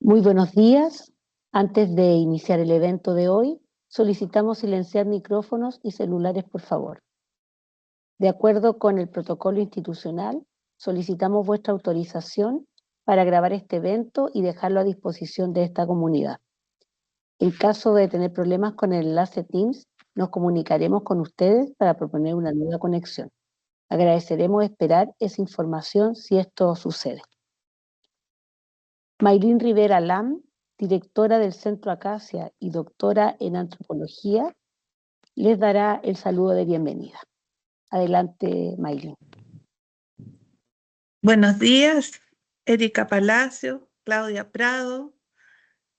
Muy buenos días. Antes de iniciar el evento de hoy, solicitamos silenciar micrófonos y celulares, por favor. De acuerdo con el protocolo institucional, solicitamos vuestra autorización para grabar este evento y dejarlo a disposición de esta comunidad. En caso de tener problemas con el enlace Teams, nos comunicaremos con ustedes para proponer una nueva conexión. Agradeceremos esperar esa información si esto sucede. Maylin Rivera Lam, directora del Centro Acacia y doctora en antropología, les dará el saludo de bienvenida. Adelante, Maylin. Buenos días, Erika Palacio, Claudia Prado.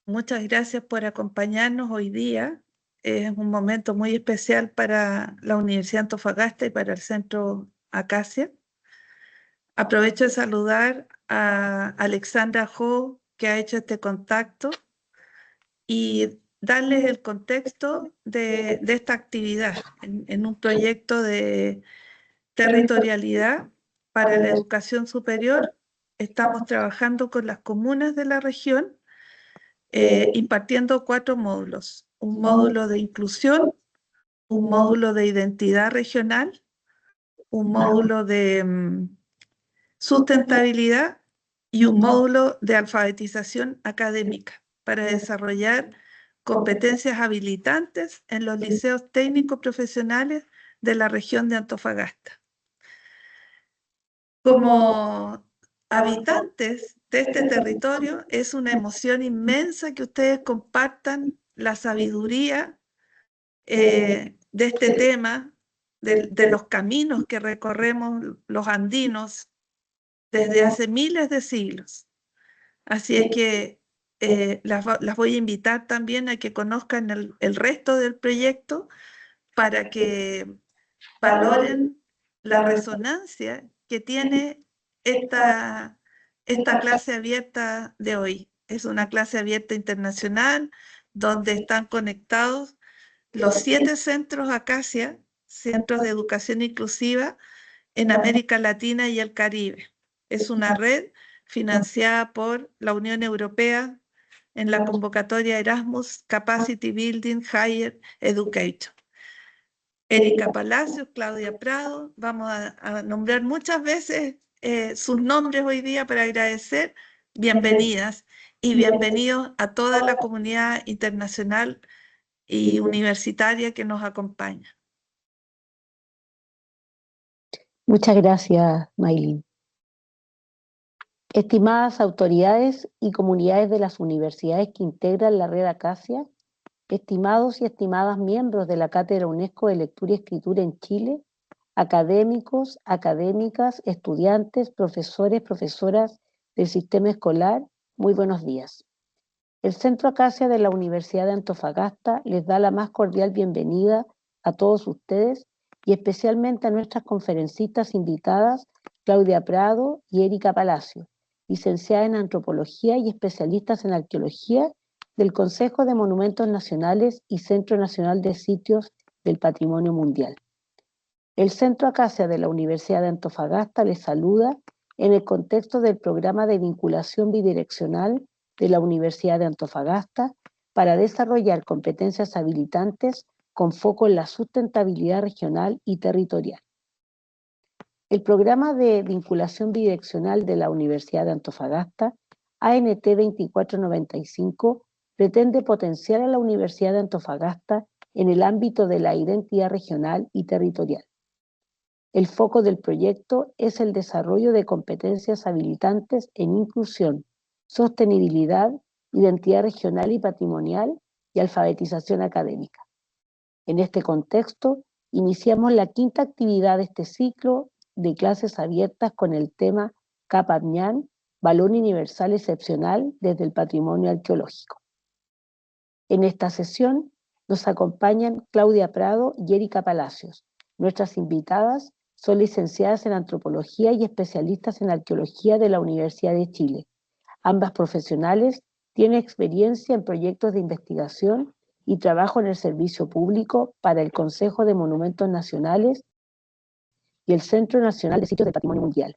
Muchas gracias por acompañarnos hoy día. Es un momento muy especial para la Universidad de Antofagasta y para el Centro Acacia. Aprovecho de saludar a Alexandra Ho, que ha hecho este contacto, y darles el contexto de esta actividad en un proyecto de territorialidad para la educación superior. Estamos trabajando con las comunas de la región, impartiendo 4 módulos. Un módulo de inclusión, un módulo de identidad regional, un módulo de sustentabilidad y un módulo de alfabetización académica para desarrollar competencias habilitantes en los liceos técnicos profesionales de la región de Antofagasta. Como habitantes de este territorio, es una emoción inmensa que ustedes compartan la sabiduría de este tema, de los caminos que recorremos los andinos desde hace miles de siglos. Así es que las voy a invitar también a que conozcan el resto del proyecto para que valoren la resonancia que tiene esta clase abierta de hoy. Es una clase abierta internacional donde están conectados los 7 centros Acacia, centros de educación inclusiva en América Latina y el Caribe. Es una red financiada por la Unión Europea en la convocatoria Erasmus Capacity Building Higher Education. Erika Palacios, Claudia Prado, vamos a nombrar muchas veces sus nombres hoy día para agradecer. Bienvenidas y bienvenidos a toda la comunidad internacional y universitaria que nos acompaña. Muchas gracias, Maylin. Estimadas autoridades y comunidades de las universidades que integran la red Acacia, estimados y estimadas miembros de la Cátedra UNESCO de Lectura y Escritura en Chile, académicos, académicas, estudiantes, profesores, profesoras del sistema escolar, muy buenos días. El Centro Acacia de la Universidad de Antofagasta les da la más cordial bienvenida a todos ustedes y especialmente a nuestras conferencistas invitadas, Claudia Prado y Erika Palacio, licenciada en Antropología y especialistas en Arqueología del Consejo de Monumentos Nacionales y Centro Nacional de Sitios del Patrimonio Mundial. El Centro Acacia de la Universidad de Antofagasta les saluda en el contexto del programa de vinculación bidireccional de la Universidad de Antofagasta para desarrollar competencias habilitantes con foco en la sustentabilidad regional y territorial. El programa de vinculación bidireccional de la Universidad de Antofagasta, ANT 2495, pretende potenciar a la Universidad de Antofagasta en el ámbito de la identidad regional y territorial. El foco del proyecto es el desarrollo de competencias habilitantes en inclusión, sostenibilidad, identidad regional y patrimonial y alfabetización académica. En este contexto, iniciamos la 5ª actividad de este ciclo de clases abiertas con el tema Capapñán, Valor Universal Excepcional desde el Patrimonio Arqueológico. En esta sesión nos acompañan Claudia Prado y Erika Palacios. Nuestras invitadas son licenciadas en Antropología y especialistas en Arqueología de la Universidad de Chile. Ambas profesionales tienen experiencia en proyectos de investigación y trabajo en el servicio público para el Consejo de Monumentos Nacionales y el Centro Nacional de Sitios del Patrimonio Mundial.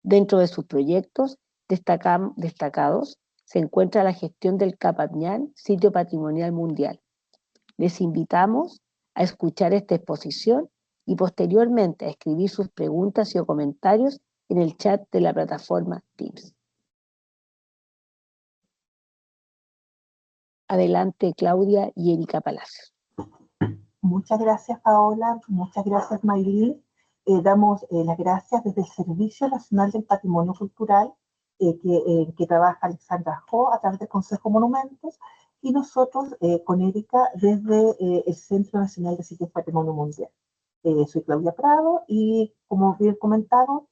Dentro de sus proyectos, destacados se encuentra la gestión del Capacñán, sitio patrimonial mundial. Les invitamos a escuchar esta exposición y posteriormente a escribir sus preguntas y o comentarios en el chat de la plataforma Teams. Adelante, Claudia y Erika Palacios. Muchas gracias, Paola. Muchas gracias, Maylin. Damos las gracias desde el Servicio Nacional del Patrimonio Cultural que trabaja Alexandra Jo a través del Consejo Monumentos y nosotros con Erika desde el Centro Nacional de Sitios Patrimonio Mundial. Soy Claudia Prado y, como bien comentado,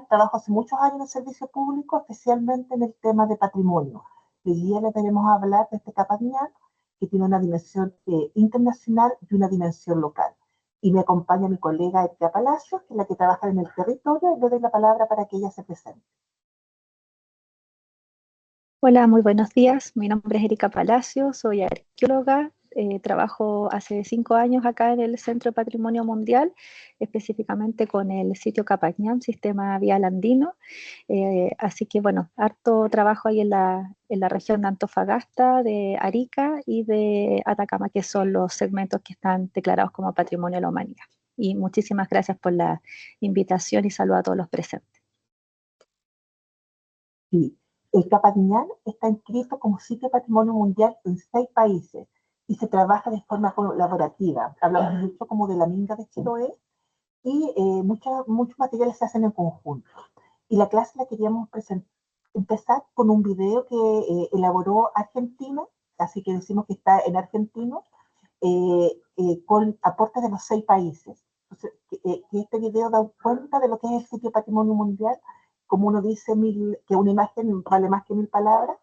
trabajo hace muchos años en el servicio público, especialmente en el tema de patrimonio. Hoy día les venimos a hablar de este Capacñán, que tiene una dimensión internacional y una dimensión local. Y me acompaña mi colega Erika Palacios, que es la que trabaja en el territorio, y le doy la palabra para que ella se presente. Hola, muy buenos días. Mi nombre es Erika Palacios, soy arqueóloga. Trabajo hace 5 años acá en el Centro de Patrimonio Mundial, específicamente con el sitio Capacñán, Sistema Vial Andino. Así que bueno, harto trabajo ahí en la región de Antofagasta, de Arica y de Atacama, que son los segmentos que están declarados como Patrimonio de la Humanidad. Y muchísimas gracias por la invitación y saludo a todos los presentes. Sí. El Capacñán está inscrito como sitio de patrimonio mundial en 6 países y se trabaja de forma colaborativa. Hablamos mucho como de la Minga de Chiloé y muchos materiales se hacen en conjunto. Y la clase la queríamos empezar con un video que elaboró Argentina, así que decimos que está en argentino, con aportes de los 6 países. Entonces, que este video da cuenta de lo que es el sitio de patrimonio mundial. Como uno dice que una imagen vale más que 1000 palabras,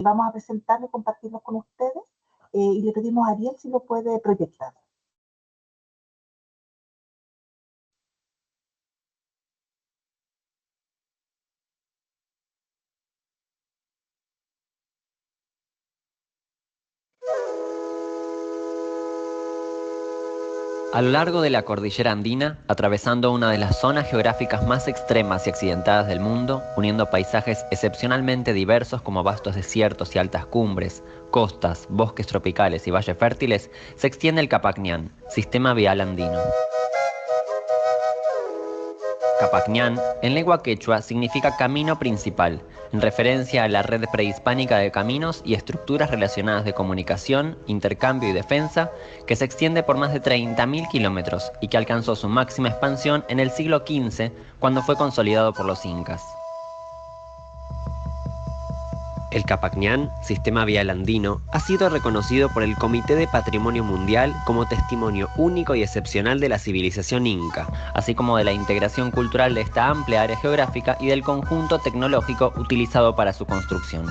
vamos a presentarlo y compartirlo con ustedes. Y le pedimos a Ariel si lo puede proyectar. A lo largo de la cordillera andina, atravesando una de las zonas geográficas más extremas y accidentadas del mundo, uniendo paisajes excepcionalmente diversos como vastos desiertos y altas cumbres, costas, bosques tropicales y valles fértiles, se extiende el Capacñán, Sistema Vial Andino. Capacñán, en lengua quechua, significa camino principal, en referencia a la red prehispánica de caminos y estructuras relacionadas de comunicación, intercambio y defensa, que se extiende por más de 30.000 kilómetros y que alcanzó su máxima expansión en el siglo XV, cuando fue consolidado por los incas. El Capacñán, Sistema Vial Andino, ha sido reconocido por el Comité de Patrimonio Mundial como testimonio único y excepcional de la civilización inca, así como de la integración cultural de esta amplia área geográfica y del conjunto tecnológico utilizado para su construcción.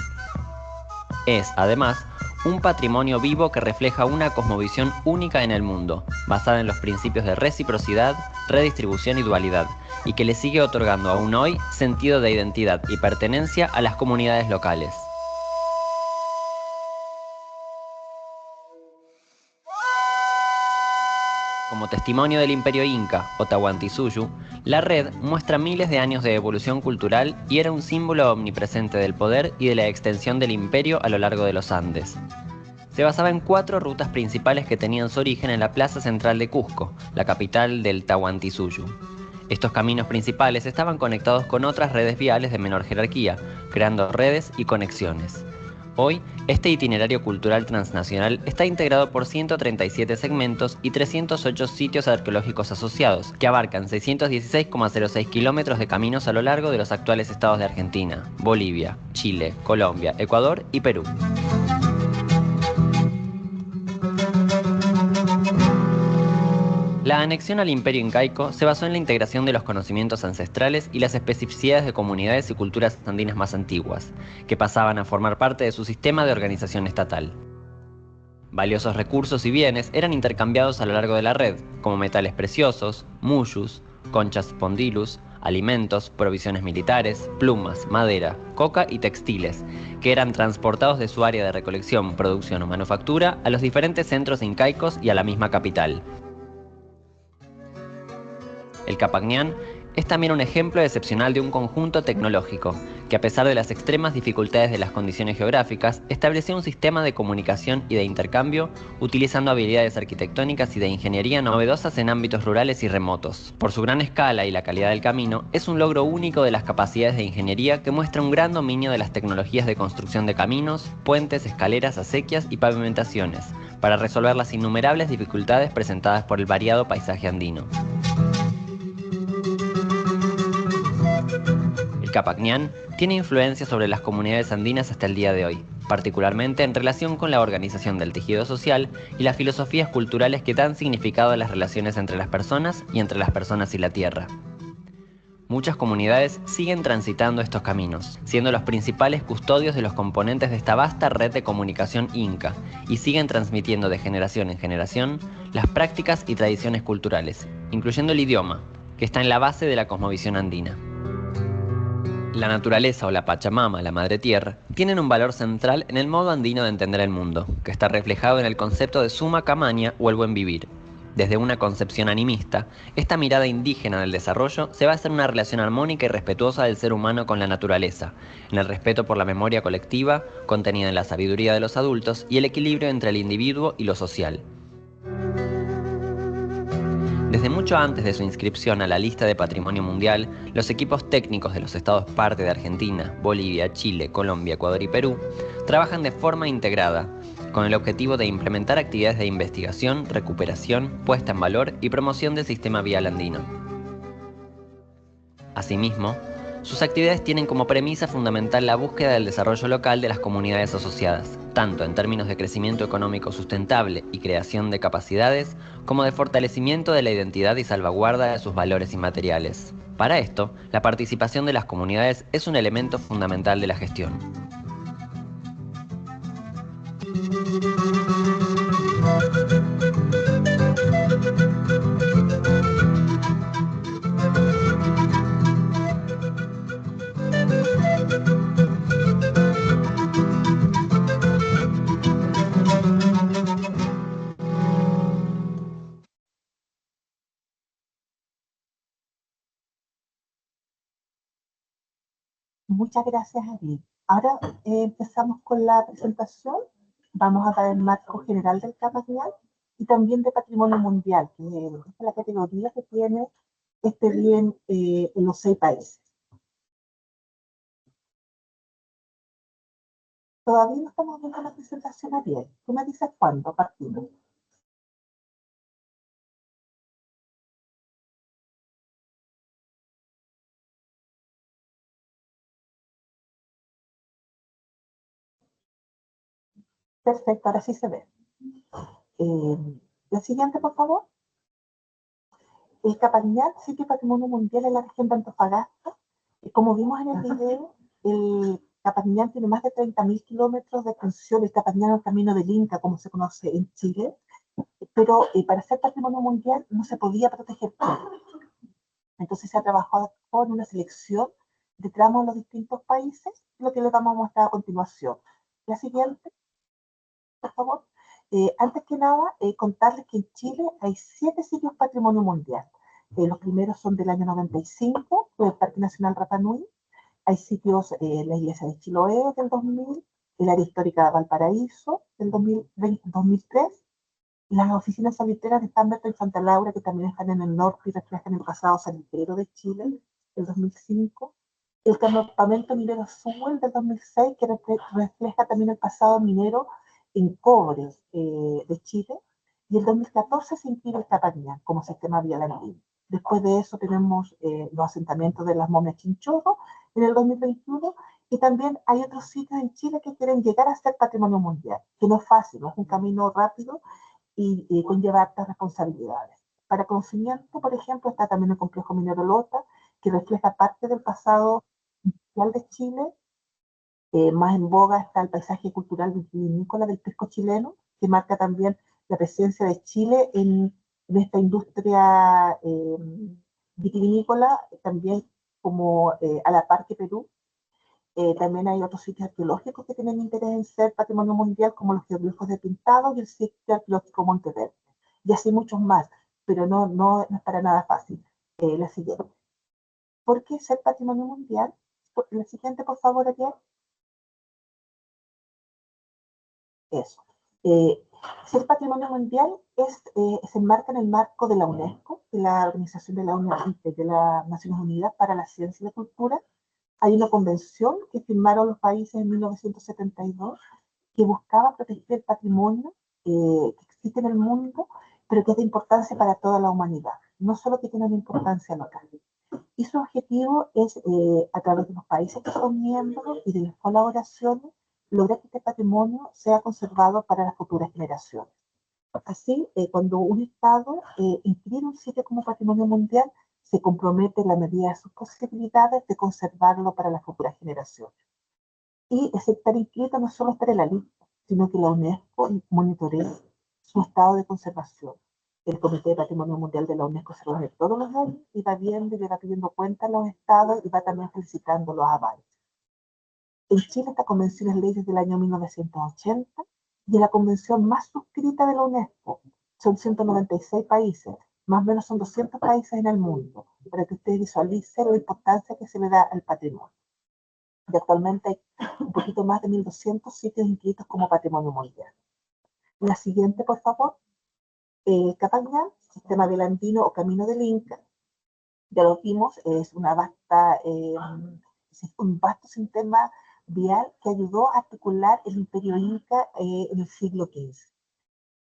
Es, además, un patrimonio vivo que refleja una cosmovisión única en el mundo, basada en los principios de reciprocidad, redistribución y dualidad, y que le sigue otorgando aún hoy sentido de identidad y pertenencia a las comunidades locales. Como testimonio del imperio inca, o Tahuantinsuyo, la red muestra miles de años de evolución cultural y era un símbolo omnipresente del poder y de la extensión del imperio a lo largo de los Andes. Se basaba en 4 rutas principales que tenían su origen en la plaza central de Cusco, la capital del Tahuantinsuyo. Estos caminos principales estaban conectados con otras redes viales de menor jerarquía, creando redes y conexiones. Hoy, este itinerario cultural transnacional está integrado por 137 segmentos y 308 sitios arqueológicos asociados, que abarcan 616,06 kilómetros de caminos a lo largo de los actuales estados de Argentina, Bolivia, Chile, Colombia, Ecuador y Perú. La anexión al imperio incaico se basó en la integración de los conocimientos ancestrales y las especificidades de comunidades y culturas andinas más antiguas, que pasaban a formar parte de su sistema de organización estatal. Valiosos recursos y bienes eran intercambiados a lo largo de la red, como metales preciosos, muyus, conchas spondylus, alimentos, provisiones militares, plumas, madera, coca y textiles, que eran transportados de su área de recolección, producción o manufactura a los diferentes centros incaicos y a la misma capital. El Capacñán es también un ejemplo excepcional de un conjunto tecnológico, que a pesar de las extremas dificultades de las condiciones geográficas, estableció un sistema de comunicación y de intercambio utilizando habilidades arquitectónicas y de ingeniería novedosas en ámbitos rurales y remotos. Por su gran escala y la calidad del camino, es un logro único de las capacidades de ingeniería que muestra un gran dominio de las tecnologías de construcción de caminos, puentes, escaleras, acequias y pavimentaciones, para resolver las innumerables dificultades presentadas por el variado paisaje andino. El Capacñán tiene influencia sobre las comunidades andinas hasta el día de hoy, particularmente en relación con la organización del tejido social y las filosofías culturales que dan significado a las relaciones entre las personas y entre las personas y la tierra. Muchas comunidades siguen transitando estos caminos, siendo los principales custodios de los componentes de esta vasta red de comunicación inca, y siguen transmitiendo de generación en generación las prácticas y tradiciones culturales, incluyendo el idioma, que está en la base de la cosmovisión andina. La naturaleza o la Pachamama, la Madre Tierra, tienen un valor central en el modo andino de entender el mundo, que está reflejado en el concepto de summa camaña o el buen vivir. Desde una concepción animista, esta mirada indígena del desarrollo se basa en una relación armónica y respetuosa del ser humano con la naturaleza, en el respeto por la memoria colectiva, contenida en la sabiduría de los adultos y el equilibrio entre el individuo y lo social. Desde mucho antes de su inscripción a la lista de Patrimonio Mundial, los equipos técnicos de los estados parte de Argentina, Bolivia, Chile, Colombia, Ecuador y Perú trabajan de forma integrada, con el objetivo de implementar actividades de investigación, recuperación, puesta en valor y promoción del sistema vial andino. Asimismo, sus actividades tienen como premisa fundamental la búsqueda del desarrollo local de las comunidades asociadas, tanto en términos de crecimiento económico sustentable y creación de capacidades, como de fortalecimiento de la identidad y salvaguarda de sus valores inmateriales. Para esto, la participación de las comunidades es un elemento fundamental de la gestión. Muchas gracias, Ariel. Ahora empezamos con la presentación. Vamos a dar el marco general del Capacñán y también de Patrimonio Mundial, que es la categoría que tiene este bien en los 6 países. Todavía no estamos viendo la presentación, Ariel. Tú me dices cuándo partimos. Perfecto, ahora sí se ve. La siguiente, por favor. El Capacñán, sitio patrimonio mundial en la región de Antofagasta. Como vimos en el video, el Capacñán tiene más de 30.000 kilómetros de extensión. El Capacñán es el camino del Inca, como se conoce en Chile. Pero para ser patrimonio mundial no se podía proteger todo. Entonces se ha trabajado con una selección de tramos en los distintos países, lo que les vamos a mostrar a continuación. La siguiente, por favor. Antes que nada, contarles que en Chile hay 7 sitios patrimonio mundial. Los primeros son del año 95, el Parque Nacional Rapa Nui. Hay sitios, la iglesia de Chiloé del 2000, el área histórica de Valparaíso del 2003, las oficinas salitreras de Humberto y Santa Laura, que también están en el norte y reflejan el pasado salitrero de Chile, del 2005. El campamento minero Sewell del 2006, que refleja también el pasado minero en cobre de Chile. Y el 2014 se inscribe el Capacñán como sistema vial andino. Después de eso tenemos los asentamientos de las momias Chinchorro en el 2021. Y también hay otros sitios en Chile que quieren llegar a ser patrimonio mundial, que no es fácil, no es un camino rápido, y conlleva altas responsabilidades. Para conocimiento, por ejemplo, está también el complejo minero Lota, que refleja parte del pasado industrial de Chile. Más en boga está el paisaje cultural vitivinícola del pisco chileno, que marca también la presencia de Chile en esta industria vitivinícola, también como a la par que Perú. También hay otros sitios arqueológicos que tienen interés en ser patrimonio mundial, como los geoglifos de Pintado y el sitio arqueológico Monteverde. Y así muchos más, pero no es para nada fácil. La siguiente. Porque ser patrimonio mundial, la siguiente por favor, Ariel. Eso. Ser patrimonio mundial se enmarca en el marco de la UNESCO, de la Organización de las Naciones Unidas para la Ciencia y la Cultura. Hay una convención que firmaron los países en 1972 que buscaba proteger el patrimonio que existe en el mundo, pero que es de importancia para toda la humanidad, no solo que tiene una importancia local. Y su objetivo es, a través de los países que son miembros y de las colaboraciones, lograr que este patrimonio sea conservado para las futuras generaciones. Así, cuando un Estado inscribe un sitio como patrimonio mundial, se compromete en la medida de sus posibilidades de conservarlo para las futuras generaciones. Y ese estar inscrito no solo estar en la lista, sino que la UNESCO monitorea su estado de conservación. El Comité de Patrimonio Mundial de la UNESCO se reúne todos los años y va viendo y le va pidiendo cuenta a los estados y va también felicitando los avances. En Chile esta convención es ley desde el año 1980 y es la convención más suscrita de la UNESCO. Son 196 países, más o menos son 200 países en el mundo, para que ustedes visualicen la importancia que se le da al patrimonio. Y actualmente hay un poquito más de 1.200 sitios inscritos como patrimonio mundial. La siguiente, por favor. Capañán, sistema del Andino o Camino del Inca. Ya lo vimos, es un vasto sistema vial que ayudó a articular el imperio inca en el siglo XV.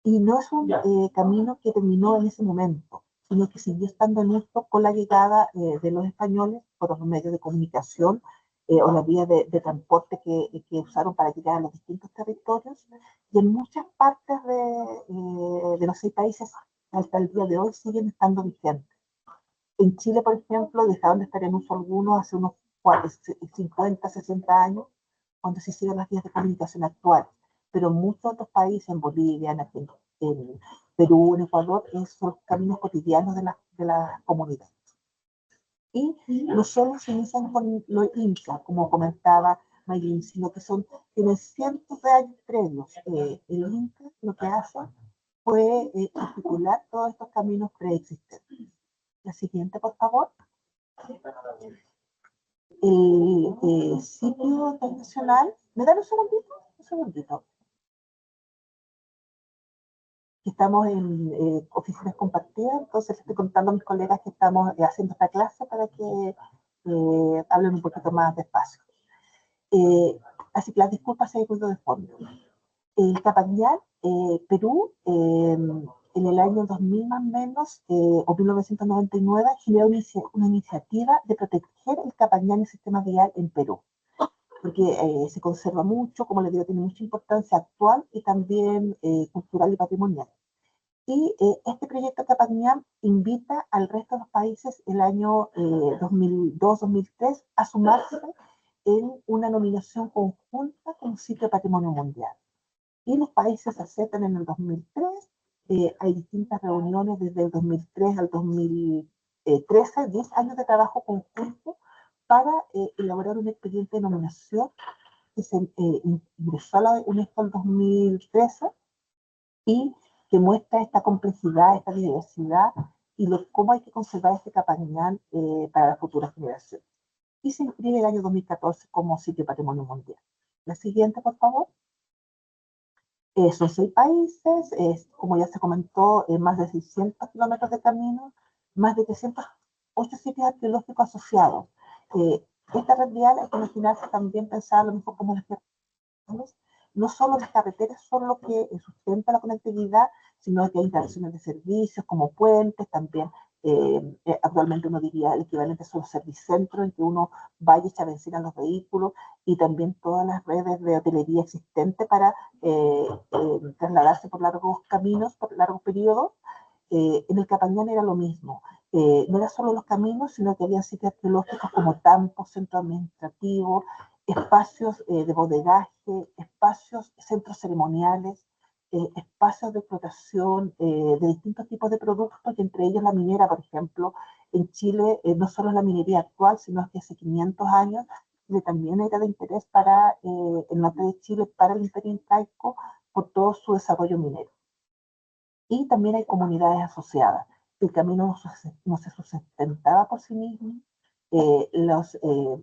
Y no es un camino que terminó en ese momento, sino que siguió estando en uso con la llegada de los españoles por los medios de comunicación o las vías de transporte que usaron para llegar a los distintos territorios. Y en muchas partes de los 6 países, hasta el día de hoy, siguen estando vigentes. En Chile, por ejemplo, dejaron de estar en uso algunos hace unos 50, 60 años, cuando se hicieron las vías de comunicación actuales. Pero en muchos otros países, en Bolivia, en Perú, en Ecuador, son los caminos cotidianos de las comunidades. Y no solo se inician con los incas, como comentaba Maylin, sino que tienen cientos de años previos. El inca lo que hace fue articular todos estos caminos preexistentes. La siguiente, por favor. El sitio internacional. ¿Me dan un segundito? Un segundito. Estamos en oficinas compartidas, entonces estoy contando a mis colegas que estamos haciendo esta clase para que hablen un poquito más despacio. Así que las disculpas si hay ruido de fondo. El Capañal, Perú, en el año 2000 más o menos, o 1999, generó una iniciativa de proteger el Capañal en el sistema vial en Perú, porque se conserva mucho, como les digo, tiene mucha importancia actual y también cultural y patrimonial. Y este proyecto Capañal invita al resto de los países el año 2002-2003 a sumarse en una nominación conjunta como sitio de patrimonio mundial. Y los países aceptan en el 2003, hay distintas reuniones desde el 2003 al 2013, 10 años de trabajo conjunto para elaborar un expediente de nominación que se ingresó a la UNESCO en 2013 y que muestra esta complejidad, esta diversidad y cómo hay que conservar este Capañal para las futuras generaciones. Y se inscribe el año 2014 como sitio de patrimonio mundial. La siguiente, por favor. Son 6 países, como ya se comentó, más de 600 kilómetros de camino, más de 308 sitios arqueológicos asociados. Esta red vial hay que imaginarse también pensar lo mismo como las carreteras. No solo las carreteras son lo que sustenta la conectividad, sino que hay instalaciones de servicios como puentes, también actualmente uno diría el equivalente son los servicentros en que uno vaya y echa benzina a los vehículos y también todas las redes de hotelería existentes para trasladarse por largos caminos, por largos periodos. En el Capañán era lo mismo. No era solo los caminos, sino que había sitios arqueológicos como campos, centros administrativos, espacios de bodegaje, espacios, centros ceremoniales, espacios de explotación de distintos tipos de productos, y entre ellos la minera, por ejemplo. En Chile no solo la minería actual, sino que hace 500 años que también era de interés para el norte de Chile, para el imperio incaico, por todo su desarrollo minero. Y también hay comunidades asociadas. El camino no se sustentaba por sí mismo, Los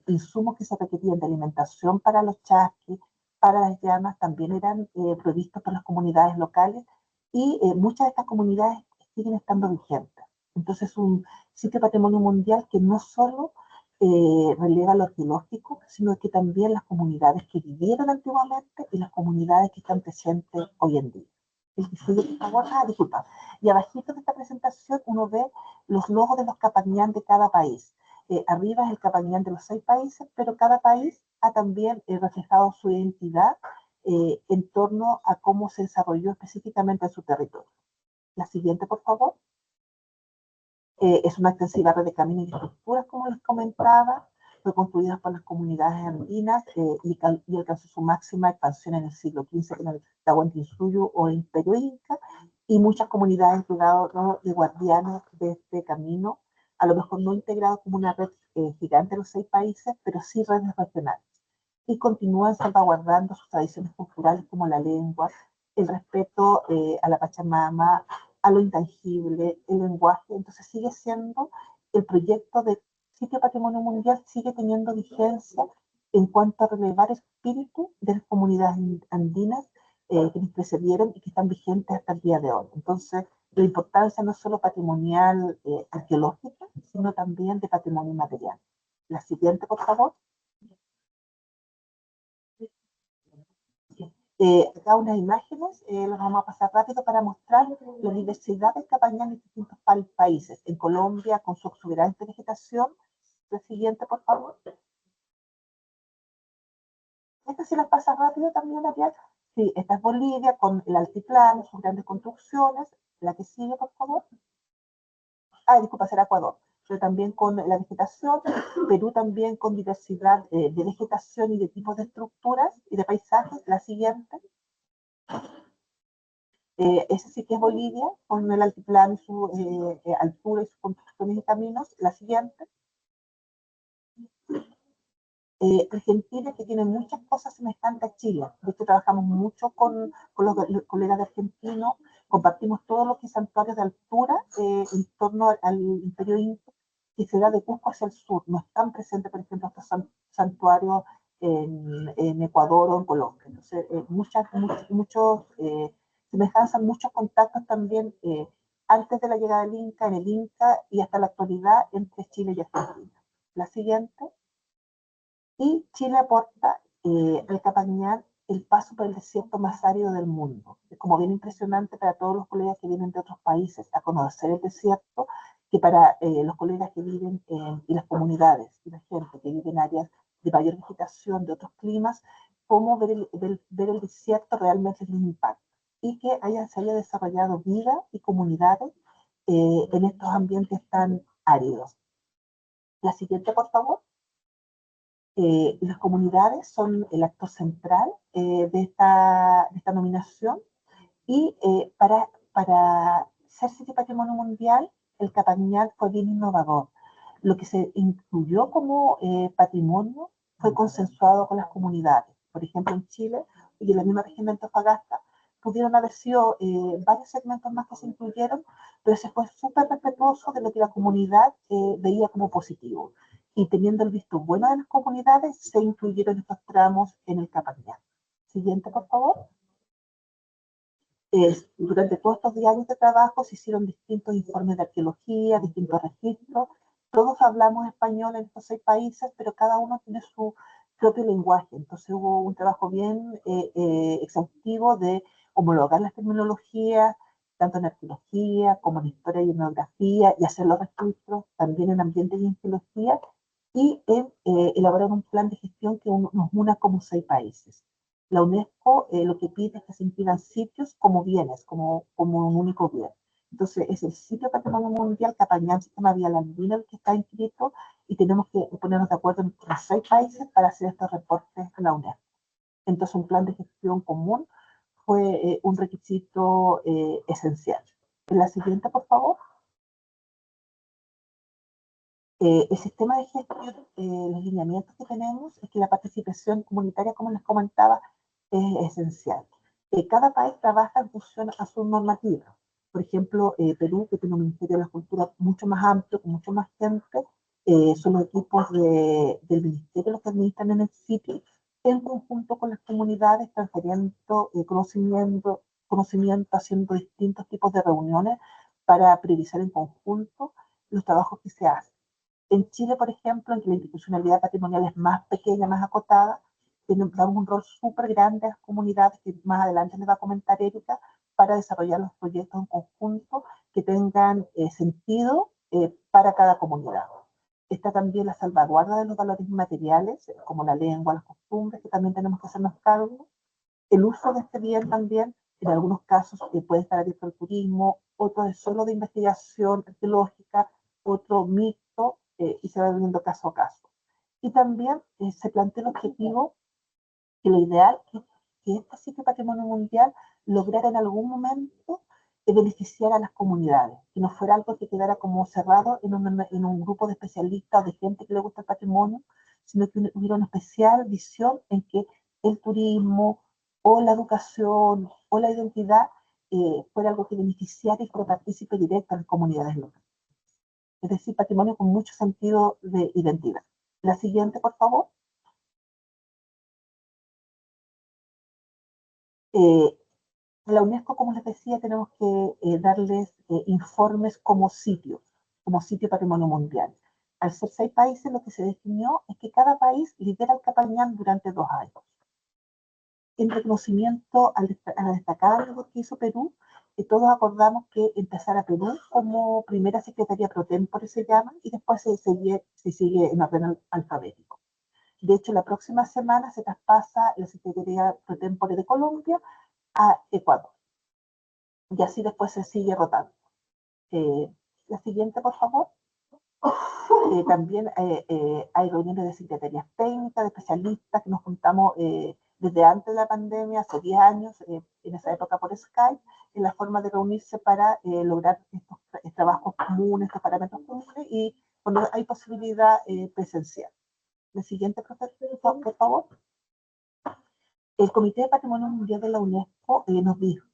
insumos que se requerían de alimentación para los chasquis, para las llamas, también eran provistos por las comunidades locales y muchas de estas comunidades siguen estando vigentes. Entonces, es un sitio patrimonio mundial que no solo releva lo arqueológico, sino que también las comunidades que vivieron antiguamente y las comunidades que están presentes hoy en día. Disculpa. Y abajito de esta presentación uno ve los logos de los Capañán de cada país. Arriba es el Capañán de los 6 países, pero cada país ha también reflejado su identidad en torno a cómo se desarrolló específicamente en su territorio. La siguiente, por favor. Es una extensiva red de caminos y estructuras, como les comentaba, fue construida por las comunidades andinas y alcanzó su máxima expansión en el siglo XV en el Tahuantinsuyo o el Imperio Inca, y muchas comunidades han jugado de guardianes de este camino, a lo mejor no integrado como una red gigante de los 6 países, pero sí redes regionales, y continúan salvaguardando sus tradiciones culturales como la lengua, el respeto a la Pachamama, a lo intangible, el lenguaje. Entonces sigue siendo el proyecto de sitio patrimonio mundial, sigue teniendo vigencia en cuanto a relevar el espíritu de las comunidades andinas que nos precedieron y que están vigentes hasta el día de hoy. Entonces, la importancia no solo patrimonial arqueológica, sino también de patrimonio material. La siguiente, por favor. Acá unas imágenes, las vamos a pasar rápido para mostrar la diversidad del Capañán en distintos países. En Colombia, con su exuberante vegetación. La siguiente, por favor. Esta sí las pasa rápido también, Ariel. Sí, esta es Bolivia, con el altiplano, sus grandes construcciones. La que sigue, por favor. Disculpa, será Ecuador. Pero también con la vegetación. Perú también con diversidad de vegetación y de tipos de estructuras y de paisajes. La siguiente. Ese sí que es Bolivia, con el altiplano, su altura y sus construcciones y caminos. La siguiente. Argentina, que tiene muchas cosas semejantes a Chile. De hecho, trabajamos mucho con los colegas de argentinos, compartimos todo lo que es santuarios de altura en torno al Imperio Inca, que se da de Cusco hacia el sur. No están presentes, por ejemplo, estos santuarios en Ecuador o en Colombia. Entonces, muchos semejanzas, muchos contactos también antes de la llegada del Inca, en el Inca y hasta la actualidad entre Chile y Argentina. La siguiente. Y Chile aporta al Capañán el paso por el desierto más árido del mundo. Es como bien impresionante para todos los colegas que vienen de otros países a conocer el desierto, que para los colegas que viven y las comunidades y la gente que vive en áreas de mayor vegetación, de otros climas, cómo ver el desierto realmente es un impacto. Y que se haya desarrollado vida y comunidades en estos ambientes tan áridos. La siguiente, por favor. Las comunidades son el actor central de esta nominación y para ser sitio patrimonio mundial, el Capañán fue bien innovador. Lo que se incluyó como patrimonio fue consensuado con las comunidades. Por ejemplo, en Chile y en la misma región de Antofagasta pudieron haber sido varios segmentos más que se incluyeron, pero se fue súper respetuoso de lo que la comunidad veía como positivo. Y teniendo el visto bueno de las comunidades, se incluyeron estos tramos en el Capañán. Siguiente, por favor. Durante todos estos años de trabajo se hicieron distintos informes de arqueología, distintos registros. Todos hablamos español en estos 6 países, pero cada uno tiene su propio lenguaje. Entonces hubo un trabajo bien exhaustivo de homologar las terminologías, tanto en arqueología como en historia y etnografía, y hacer los registros también en ambiente y en geología, y en elaborar un plan de gestión que nos una como 6 países. La UNESCO lo que pide es que se incluyan sitios como bienes, como un único bien. Entonces, es el sitio patrimonio mundial Capañán Sistema Vial Andino el que está inscrito y tenemos que ponernos de acuerdo entre los 6 países para hacer estos reportes a la UNESCO. Entonces, un plan de gestión común fue un requisito esencial. En la siguiente, por favor. El sistema de gestión, los lineamientos que tenemos es que la participación comunitaria, como les comentaba, es esencial. Cada país trabaja en función a su normativa. Por ejemplo, Perú, que tiene un Ministerio de la Cultura mucho más amplio, con mucho más gente, Son los equipos del ministerio los que administran en el sitio, en conjunto con las comunidades, transfiriendo conocimiento, haciendo distintos tipos de reuniones para priorizar en conjunto los trabajos que se hacen. En Chile, por ejemplo, en que la institucionalidad patrimonial es más pequeña, más acotada, damos un rol súper grande a las comunidades, que más adelante les va a comentar Erika, para desarrollar los proyectos en conjunto que tengan sentido para cada comunidad. Está también la salvaguarda de los valores inmateriales, como la lengua, las costumbres, que también tenemos que hacernos cargo. El uso de este bien también, en algunos casos, puede estar abierto al turismo, otro es solo de investigación arqueológica, otro mixto, y se va viendo caso a caso. Y también se plantea el objetivo que lo ideal es que este sitio patrimonio mundial lograra en algún momento beneficiar a las comunidades, que no fuera algo que quedara como cerrado en un grupo de especialistas o de gente que le gusta el patrimonio, sino que hubiera una especial visión en que el turismo o la educación o la identidad fuera algo que beneficiara y fuera partícipe directo a las comunidades locales. Es decir, patrimonio con mucho sentido de identidad. La siguiente, por favor. La UNESCO, como les decía, tenemos que darles informes como sitio patrimonio mundial. Al ser 6 países, lo que se definió es que cada país lidera el Capañán durante 2 años. En reconocimiento a la destacada labor que hizo Perú, todos acordamos que empezara Perú como primera secretaría pro tempore, se llama, y después se sigue en orden alfabético. De hecho, la próxima semana se traspasa la secretaría pro tempore de Colombia a Ecuador. Y así después se sigue rotando. La siguiente, por favor. También hay reuniones de secretarías técnicas, de especialistas que nos juntamos desde antes de la pandemia, hace 10 años, en esa época por Skype, en la forma de reunirse para lograr estos trabajos comunes, estos parámetros comunes, y cuando hay posibilidad presencial. La siguiente, profesor, por favor. El Comité de Patrimonio Mundial de la UNESCO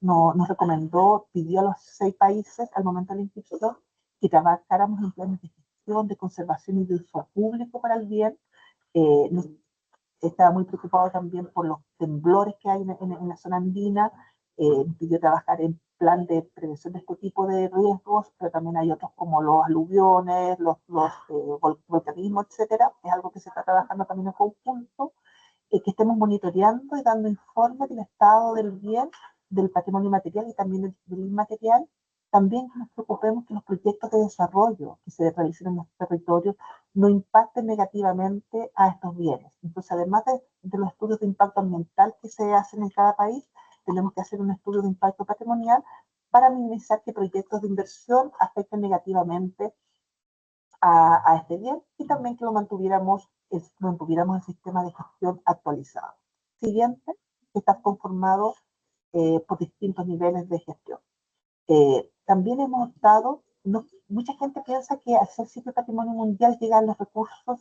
nos recomendó, pidió a los 6 países al momento de la inscripción que trabajáramos en planes de gestión, de conservación y de uso público para el bien. Estaba muy preocupado también por los temblores que hay en la zona andina. Nos pidió trabajar en plan de prevención de este tipo de riesgos, pero también hay otros como los aluviones, los volcanismos, etcétera. Es algo que se está trabajando también en conjunto. Que estemos monitoreando y dando informes del estado del bien, del patrimonio material y también del inmaterial. También que nos preocupemos que los proyectos de desarrollo que se realicen en nuestro territorio no impacten negativamente a estos bienes. Entonces, además de los estudios de impacto ambiental que se hacen en cada país, tenemos que hacer un estudio de impacto patrimonial para minimizar que proyectos de inversión afecten negativamente a este bien, y también que mantuviéramos el sistema de gestión actualizado. Siguiente, está conformado por distintos niveles de gestión. También hemos dado, mucha gente piensa que al ser sitio de patrimonio mundial llegan los recursos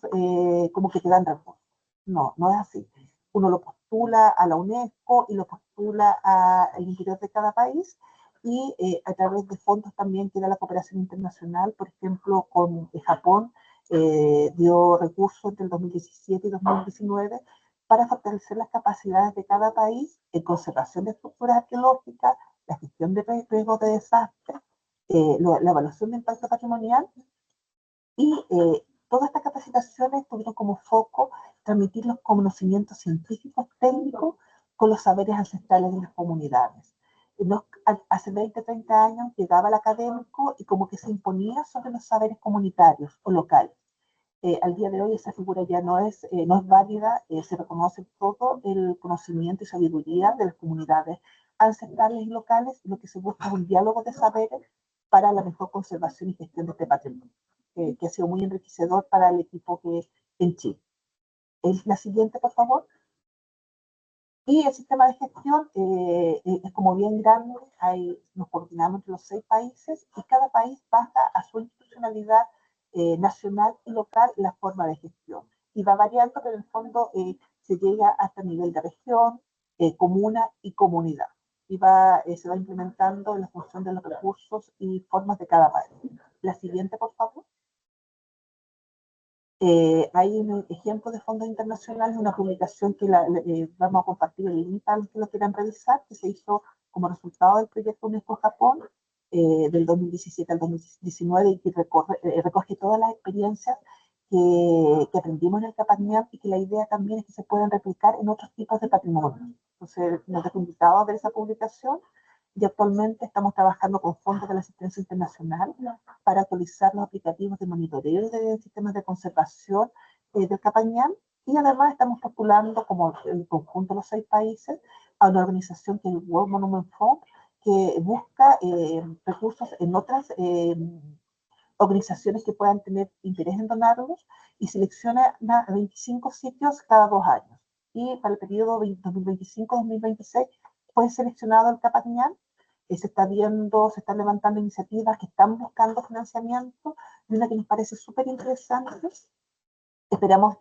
como que te dan recursos. No, no es así. Uno lo postula a la UNESCO y lo postula al interior de cada país, y a través de fondos también que da la cooperación internacional. Por ejemplo, con Japón dio recursos entre el 2017 y 2019 para fortalecer las capacidades de cada país en conservación de estructuras arqueológicas, la gestión de riesgos de desastre, la evaluación de impacto patrimonial, y todas estas capacitaciones tuvieron como foco transmitir los conocimientos científicos técnicos con los saberes ancestrales de las comunidades. Hace 20, 30 años llegaba el académico y como que se imponía sobre los saberes comunitarios o locales. Al día de hoy esa figura ya no es válida, se reconoce todo el conocimiento y sabiduría de las comunidades ancestrales y locales, y lo que se busca es un diálogo de saberes para la mejor conservación y gestión de este patrimonio, que ha sido muy enriquecedor para el equipo que en Chile. La siguiente, por favor. Y el sistema de gestión es como bien grande, nos coordinamos entre los 6 países, y cada país baja a su institucionalidad nacional y local la forma de gestión. Y va variando, pero en el fondo se llega hasta el nivel de región, comuna y comunidad. Y se va implementando en la función de los recursos y formas de cada país. La siguiente, por favor. Hay un ejemplo de fondos internacionales, una publicación que vamos a compartir el link para los que lo quieran revisar, que se hizo como resultado del proyecto UNESCO Japón del 2017 al 2019 y que recoge todas las experiencias que aprendimos en el Capacñam y que la idea también es que se puedan replicar en otros tipos de patrimonio. Entonces, nos dejo invitados a ver esa publicación y actualmente estamos trabajando con fondos de la asistencia internacional para actualizar los aplicativos de monitoreo de sistemas de conservación del Capacñam y además estamos postulando como el conjunto de los 6 países a una organización que es el World Monument Fund que busca recursos en otras organizaciones que puedan tener interés en donarlos y selecciona 25 sitios cada 2 años. Y para el periodo 2025-2026 fue seleccionado el Capacñam. Se está viendo, se están levantando iniciativas que están buscando financiamiento y una que nos parece súper interesante. Esperamos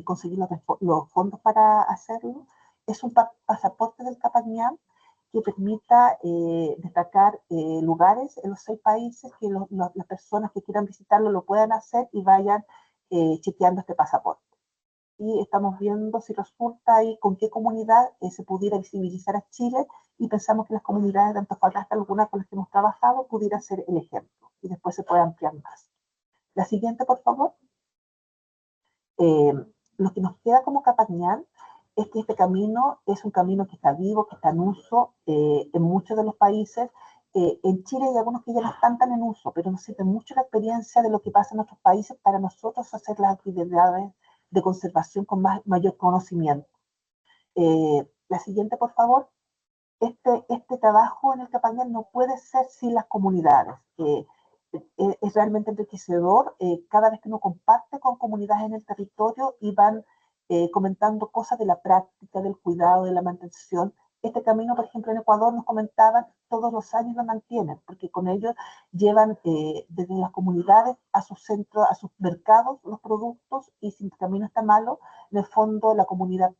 conseguir los fondos para hacerlo. Es un pasaporte del Capacñam que permita destacar lugares en los 6 países que las personas que quieran visitarlo lo puedan hacer y vayan chequeando este pasaporte. Y estamos viendo si resulta y con qué comunidad se pudiera visibilizar a Chile y pensamos que las comunidades de Antofagasta, algunas con las que hemos trabajado, pudiera ser el ejemplo y después se puede ampliar más. La siguiente, por favor. Lo que nos queda como Capacñam es que este camino es un camino que está vivo, que está en uso en muchos de los países. En Chile hay algunos que ya no están tan en uso, pero nos sirve mucho la experiencia de lo que pasa en otros países para nosotros hacer las actividades de conservación con mayor conocimiento. La siguiente, por favor. Este trabajo en el Capacñam no puede ser sin las comunidades. Es realmente enriquecedor cada vez que uno comparte con comunidades en el territorio y van comentando cosas de la práctica, del cuidado, de la mantención. Este camino, por ejemplo, en Ecuador nos comentaban, todos los años lo mantienen, porque con ellos llevan desde las comunidades a sus centros, a sus mercados, los productos, y si el camino está malo, en el fondo la comunidad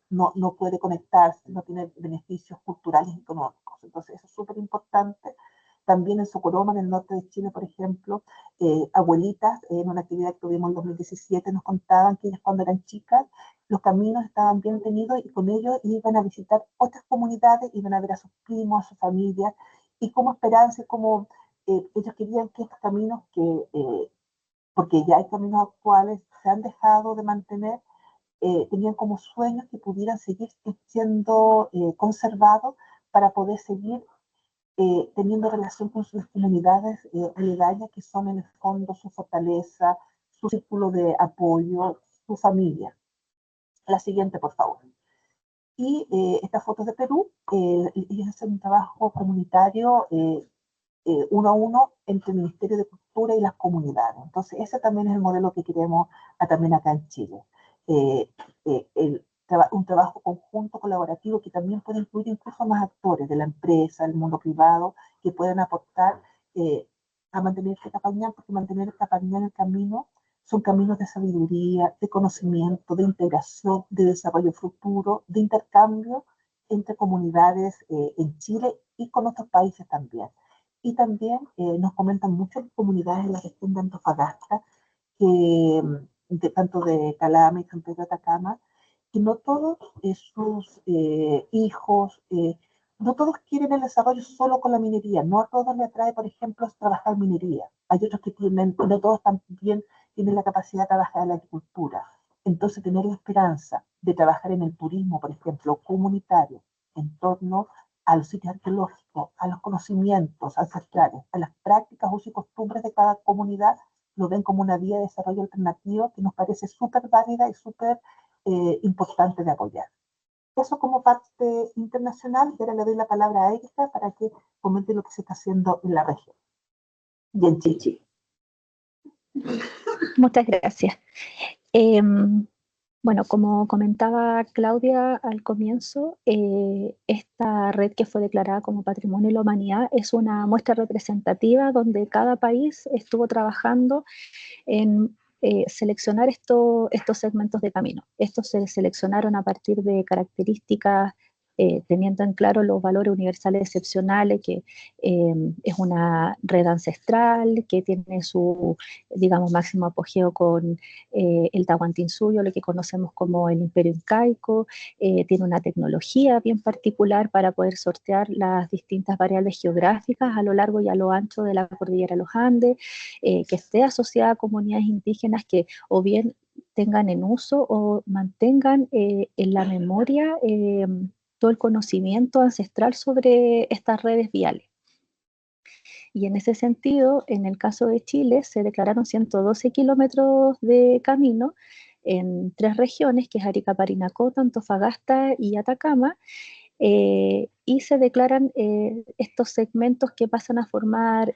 no puede conectarse, no tiene beneficios culturales y económicos. Entonces, eso es súper importante. También en Socoroma, en el norte de Chile, por ejemplo, abuelitas, en una actividad que tuvimos en 2017, nos contaban que ellas cuando eran chicas, los caminos estaban bien tenidos y con ellos iban a visitar otras comunidades, iban a ver a sus primos, a sus familias, y como esperanza, como ellos querían que estos caminos, porque ya hay caminos actuales, se han dejado de mantener, tenían como sueños que pudieran seguir siendo conservados para poder seguir teniendo relación con sus comunidades aledañas, que son en el fondo su fortaleza, su círculo de apoyo, su familia. La siguiente, por favor. Y estas fotos de Perú, ellos hacen un trabajo comunitario uno a uno entre el Ministerio de Cultura y las comunidades. Entonces, ese también es el modelo que queremos también acá en Chile. Un trabajo conjunto, colaborativo, que también puede incluir incluso más actores de la empresa, del mundo privado, que pueden aportar a mantener este Capacñam, porque mantener el Capacñam en el camino son caminos de sabiduría, de conocimiento, de integración, de desarrollo futuro, de intercambio entre comunidades en Chile y con otros países también. Y también nos comentan muchas comunidades en la región de Antofagasta, tanto de Calama y San Pedro de Atacama, que no todos sus hijos, no todos quieren el desarrollo solo con la minería, no a todos les atrae, por ejemplo, trabajar minería. Hay otros que tienen, no todos también tienen la capacidad de trabajar en la agricultura. Entonces, tener la esperanza de trabajar en el turismo, por ejemplo, comunitario, en torno a los sitios arqueológicos, a los conocimientos ancestrales, a las prácticas, usos y costumbres de cada comunidad, lo ven como una vía de desarrollo alternativo que nos parece súper válida y súper importante de apoyar. Eso como parte internacional, y ahora le doy la palabra a Erika para que comente lo que se está haciendo en la región y en Chile. Muchas gracias. Bueno, como comentaba Claudia al comienzo, esta red que fue declarada como Patrimonio de la Humanidad es una muestra representativa donde cada país estuvo trabajando en seleccionar estos segmentos de camino. Estos se seleccionaron a partir de características teniendo en claro los valores universales excepcionales, que es una red ancestral, que tiene su, digamos, máximo apogeo con el Tahuantinsuyo, lo que conocemos como el Imperio Incaico, tiene una tecnología bien particular para poder sortear las distintas variables geográficas a lo largo y a lo ancho de la cordillera de los Andes, que esté asociada a comunidades indígenas que o bien tengan en uso o mantengan en la memoria todo el conocimiento ancestral sobre estas redes viales. Y en ese sentido, en el caso de Chile, se declararon 112 kilómetros de camino en 3 regiones, que es Arica, Parinacota, Antofagasta y Atacama, y se declaran estos segmentos que pasan a formar,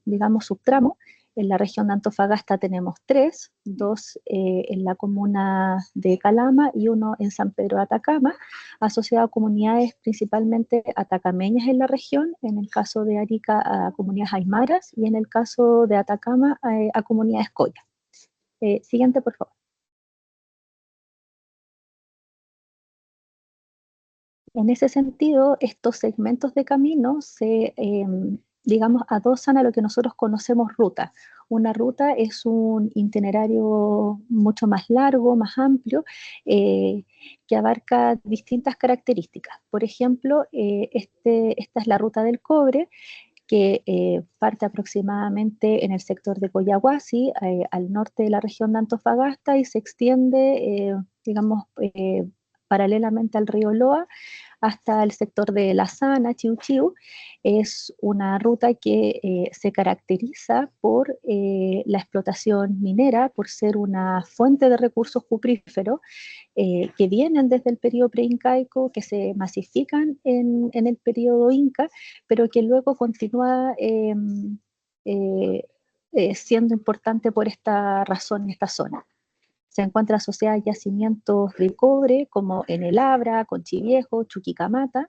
digamos, subtramos. En la región de Antofagasta tenemos 3, 2 en la comuna de Calama y 1 en San Pedro de Atacama, asociado a comunidades principalmente atacameñas en la región, en el caso de Arica a comunidades aymaras y en el caso de Atacama a comunidades coya. Siguiente, por favor. En ese sentido, estos segmentos de camino se, digamos, adosan a lo que nosotros conocemos ruta. Una ruta es un itinerario mucho más largo, más amplio, que abarca distintas características. Por ejemplo, esta es la ruta del cobre, que parte aproximadamente en el sector de Coyahuasi, al norte de la región de Antofagasta, y se extiende, digamos, paralelamente al río Loa, hasta el sector de La Sana, Chiu Chiu. Es una ruta que se caracteriza por la explotación minera, por ser una fuente de recursos cupríferos que vienen desde el periodo preincaico, que se masifican en el periodo inca, pero que luego continúa siendo importante por esta razón en esta zona. Se encuentra asociada a yacimientos de cobre como en el Abra, Conchiviejo, Chuquicamata,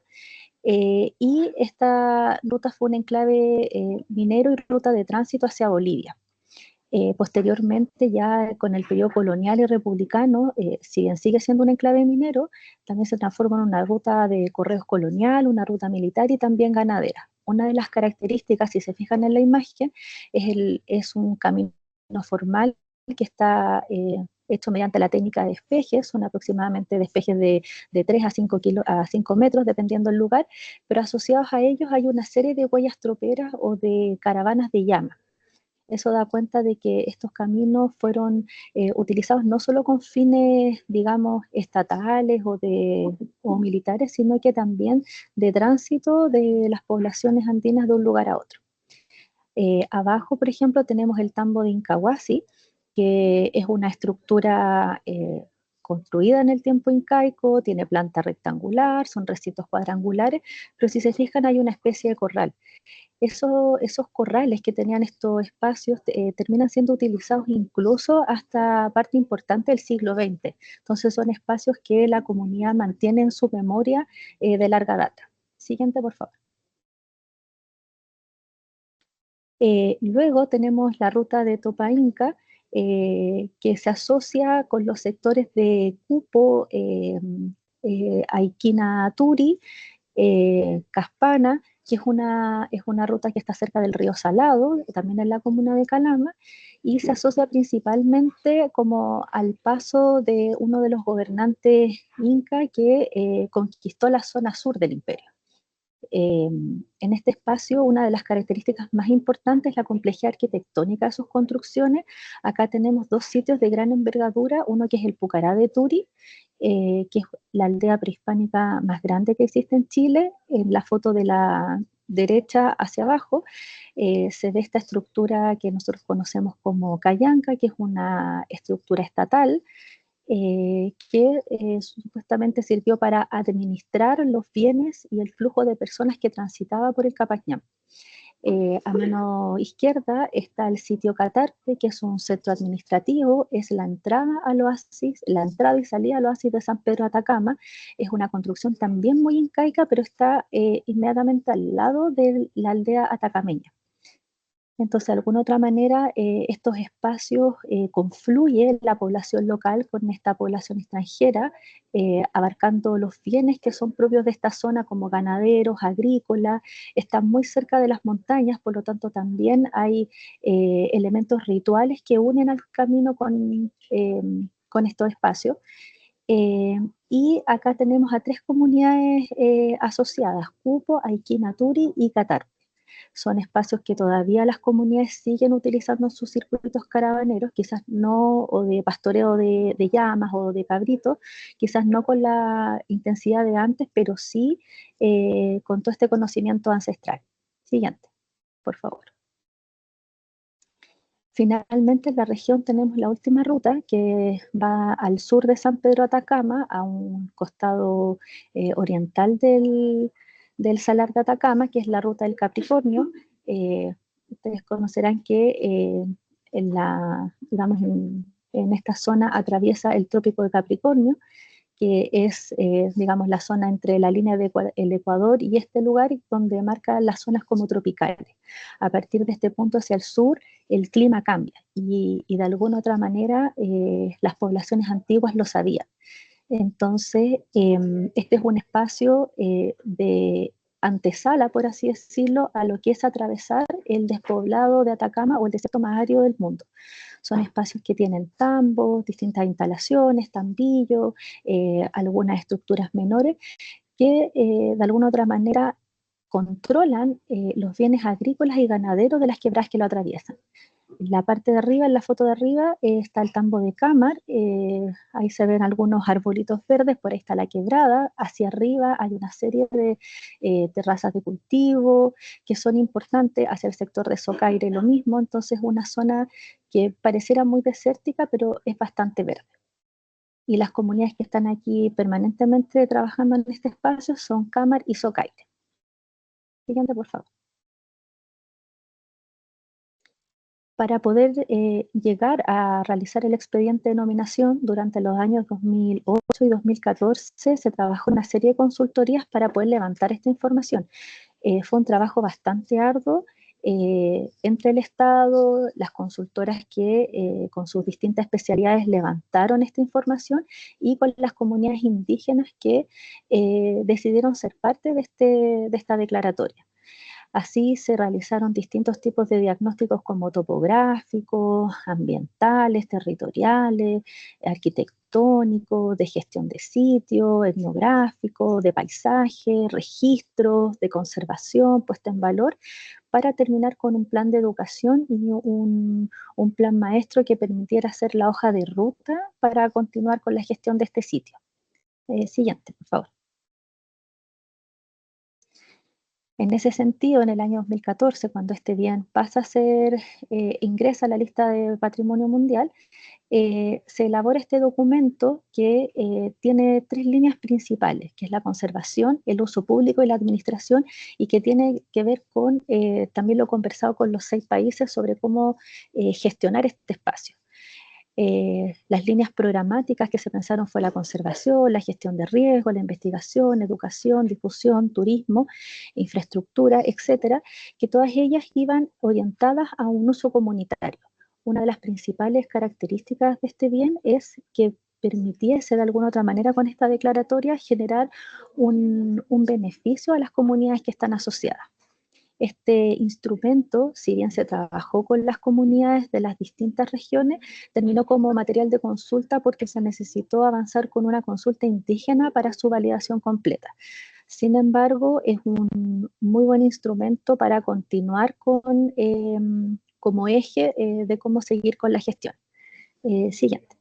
y esta ruta fue un enclave minero y ruta de tránsito hacia Bolivia. Posteriormente, ya con el periodo colonial y republicano, si bien sigue siendo un enclave minero, también se transforma en una ruta de correos colonial, una ruta militar y también ganadera. Una de las características, si se fijan en la imagen, es un camino formal que está hecho mediante la técnica de despejes, son aproximadamente despejes de 3 a 5 metros, dependiendo del lugar, pero asociados a ellos hay una serie de huellas troperas o de caravanas de llama. Eso da cuenta de que estos caminos fueron utilizados no solo con fines, digamos, estatales o militares, sino que también de tránsito de las poblaciones andinas de un lugar a otro. Abajo, por ejemplo, tenemos el tambo de Incahuasi, que es una estructura construida en el tiempo incaico, tiene planta rectangular, son recintos cuadrangulares, pero si se fijan hay una especie de corral. Esos corrales que tenían estos espacios terminan siendo utilizados incluso hasta parte importante del siglo XX. Entonces son espacios que la comunidad mantiene en su memoria de larga data. Siguiente, por favor. Luego tenemos la ruta de Topa Inca, que se asocia con los sectores de Cupo, Aiquina Turi, Caspana, que es una ruta que está cerca del río Salado, también en la comuna de Calama, y se asocia principalmente como al paso de uno de los gobernantes inca que conquistó la zona sur del imperio. En este espacio, una de las características más importantes es la complejidad arquitectónica de sus construcciones. Acá tenemos 2 sitios de gran envergadura, uno que es el Pucará de Turi, que es la aldea prehispánica más grande que existe en Chile. En la foto de la derecha hacia abajo se ve esta estructura que nosotros conocemos como Callanca, que es una estructura estatal, que supuestamente sirvió para administrar los bienes y el flujo de personas que transitaba por el Capañán. A mano izquierda está el sitio Catarte, que es un centro administrativo, es la entrada al oasis, la entrada y salida al oasis de San Pedro de Atacama. Es una construcción también muy incaica, pero está inmediatamente al lado de la aldea atacameña. Entonces, de alguna otra manera, estos espacios confluye la población local con esta población extranjera, abarcando los bienes que son propios de esta zona, como ganaderos, agrícolas, están muy cerca de las montañas, por lo tanto también hay elementos rituales que unen al camino con estos espacios. Y acá tenemos a 3 comunidades asociadas: Cupo, Aykina Turi y Catar. Son espacios que todavía las comunidades siguen utilizando en sus circuitos caravaneros, quizás no, o de pastoreo de llamas o de cabritos, quizás no con la intensidad de antes, pero sí con todo este conocimiento ancestral. Siguiente, por favor. Finalmente, en la región tenemos la última ruta que va al sur de San Pedro Atacama, a un costado oriental del Salar de Atacama, que es la ruta del Capricornio. Ustedes conocerán que digamos, en esta zona atraviesa el Trópico de Capricornio, que es, digamos, la zona entre la línea del Ecuador y este lugar, donde marca las zonas como tropicales. A partir de este punto hacia el sur, el clima cambia, y de alguna otra manera las poblaciones antiguas lo sabían. Entonces, este es un espacio de antesala, por así decirlo, a lo que es atravesar el despoblado de Atacama o el desierto más árido del mundo. Son espacios que tienen tambos, distintas instalaciones, tambillos, algunas estructuras menores que de alguna otra manera controlan los bienes agrícolas y ganaderos de las quebradas que lo atraviesan. En la parte de arriba, en la foto de arriba, está el tambo de Cámar, ahí se ven algunos arbolitos verdes, por ahí está la quebrada, hacia arriba hay una serie de terrazas de cultivo que son importantes, hacia el sector de Socaire lo mismo, entonces una zona que pareciera muy desértica, pero es bastante verde. Y las comunidades que están aquí permanentemente trabajando en este espacio son Cámar y Socaire. Siguiente, por favor. Para poder llegar a realizar el expediente de nominación durante los años 2008 y 2014, se trabajó una serie de consultorías para poder levantar esta información. Fue un trabajo bastante arduo entre el Estado, las consultoras que con sus distintas especialidades levantaron esta información, y con las comunidades indígenas que decidieron ser parte de esta declaratoria. Así se realizaron distintos tipos de diagnósticos como topográficos, ambientales, territoriales, arquitectónicos, de gestión de sitio, etnográfico, de paisaje, registros, de conservación, puesta en valor, para terminar con un plan de educación y un plan maestro que permitiera hacer la hoja de ruta para continuar con la gestión de este sitio. Siguiente, por favor. En ese sentido, en el año 2014, cuando este bien pasa a ser, ingresa a la lista de Patrimonio Mundial, se elabora este documento que tiene 3 líneas principales, que es la conservación, el uso público y la administración, y que tiene que ver con, también lo conversado con los 6 países sobre cómo gestionar este espacio. Las líneas programáticas que se pensaron fue la conservación, la gestión de riesgo, la investigación, educación, difusión, turismo, infraestructura, etcétera, que todas ellas iban orientadas a un uso comunitario. Una de las principales características de este bien es que permitiese de alguna otra manera con esta declaratoria generar un beneficio a las comunidades que están asociadas. Este instrumento, si bien se trabajó con las comunidades de las distintas regiones, terminó como material de consulta porque se necesitó avanzar con una consulta indígena para su validación completa. Sin embargo, es un muy buen instrumento para continuar con, como eje de cómo seguir con la gestión. Siguiente.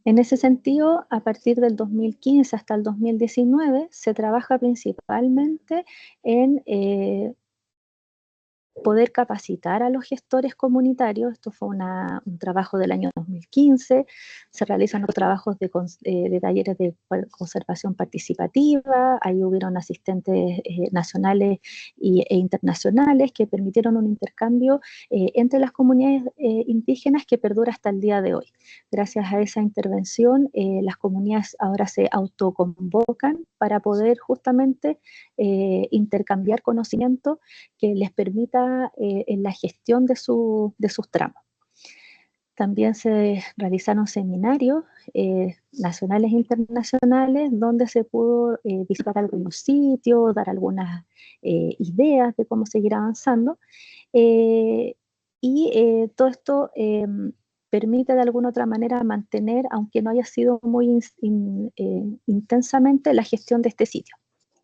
En ese sentido, a partir del 2015 hasta el 2019, se trabaja principalmente en poder capacitar a los gestores comunitarios. Esto fue un trabajo del año 2015, se realizan otros trabajos de talleres de conservación participativa, ahí hubieron asistentes nacionales e internacionales que permitieron un intercambio entre las comunidades indígenas que perdura hasta el día de hoy. Gracias a esa intervención, las comunidades ahora se autoconvocan para poder justamente intercambiar conocimiento que les permita en la gestión de sus tramos. También se realizaron seminarios nacionales e internacionales donde se pudo visitar algunos sitios, dar algunas ideas de cómo seguir avanzando. Todo esto permite de alguna otra manera mantener, aunque no haya sido muy intensamente, la gestión de este sitio.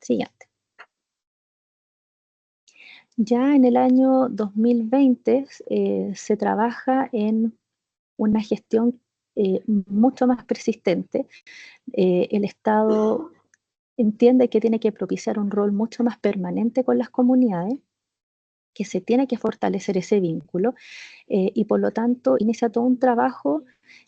Siguiente. Ya en el año 2020 se trabaja en una gestión mucho más persistente. El Estado entiende que tiene que propiciar un rol mucho más permanente con las comunidades, que se tiene que fortalecer ese vínculo y por lo tanto inicia todo un trabajo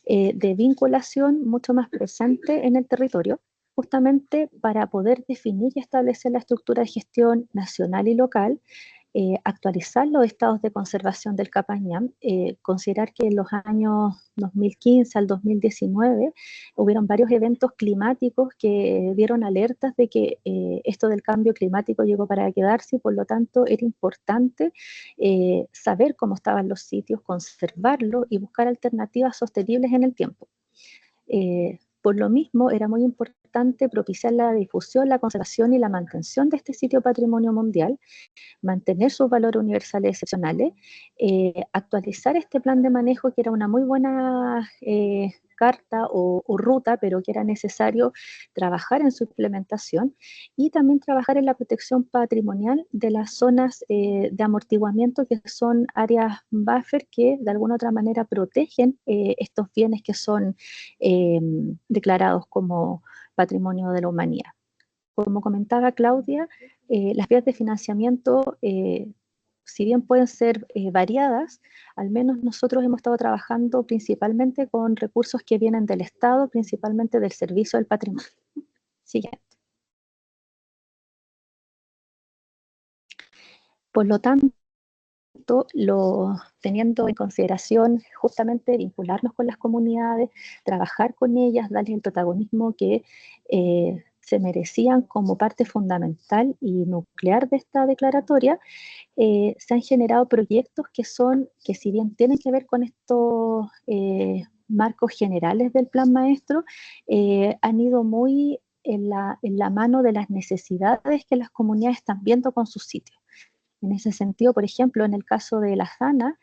de vinculación mucho más presente en el territorio, justamente para poder definir y establecer la estructura de gestión nacional y local, actualizar los estados de conservación del Capañán, considerar que en los años 2015 al 2019 hubieron varios eventos climáticos que dieron alertas de que esto del cambio climático llegó para quedarse y por lo tanto era importante saber cómo estaban los sitios, conservarlos y buscar alternativas sostenibles en el tiempo. Por lo mismo, era muy importante propiciar la difusión, la conservación y la mantención de este sitio patrimonio mundial, mantener sus valores universales excepcionales, actualizar este plan de manejo que era una muy buena carta o ruta, pero que era necesario trabajar en su implementación y también trabajar en la protección patrimonial de las zonas de amortiguamiento que son áreas buffer que de alguna otra manera protegen estos bienes que son declarados como patrimonio de la humanidad. Como comentaba Claudia, las vías de financiamiento, si bien pueden ser variadas, al menos nosotros hemos estado trabajando principalmente con recursos que vienen del Estado, principalmente del Servicio del Patrimonio. Siguiente. Por lo tanto, teniendo en consideración justamente vincularnos con las comunidades, trabajar con ellas, darles el protagonismo que se merecían como parte fundamental y nuclear de esta declaratoria, se han generado proyectos que si bien tienen que ver con estos marcos generales del Plan Maestro, han ido muy en la mano de las necesidades que las comunidades están viendo con sus sitios. En ese sentido, por ejemplo, en el caso de La Jana,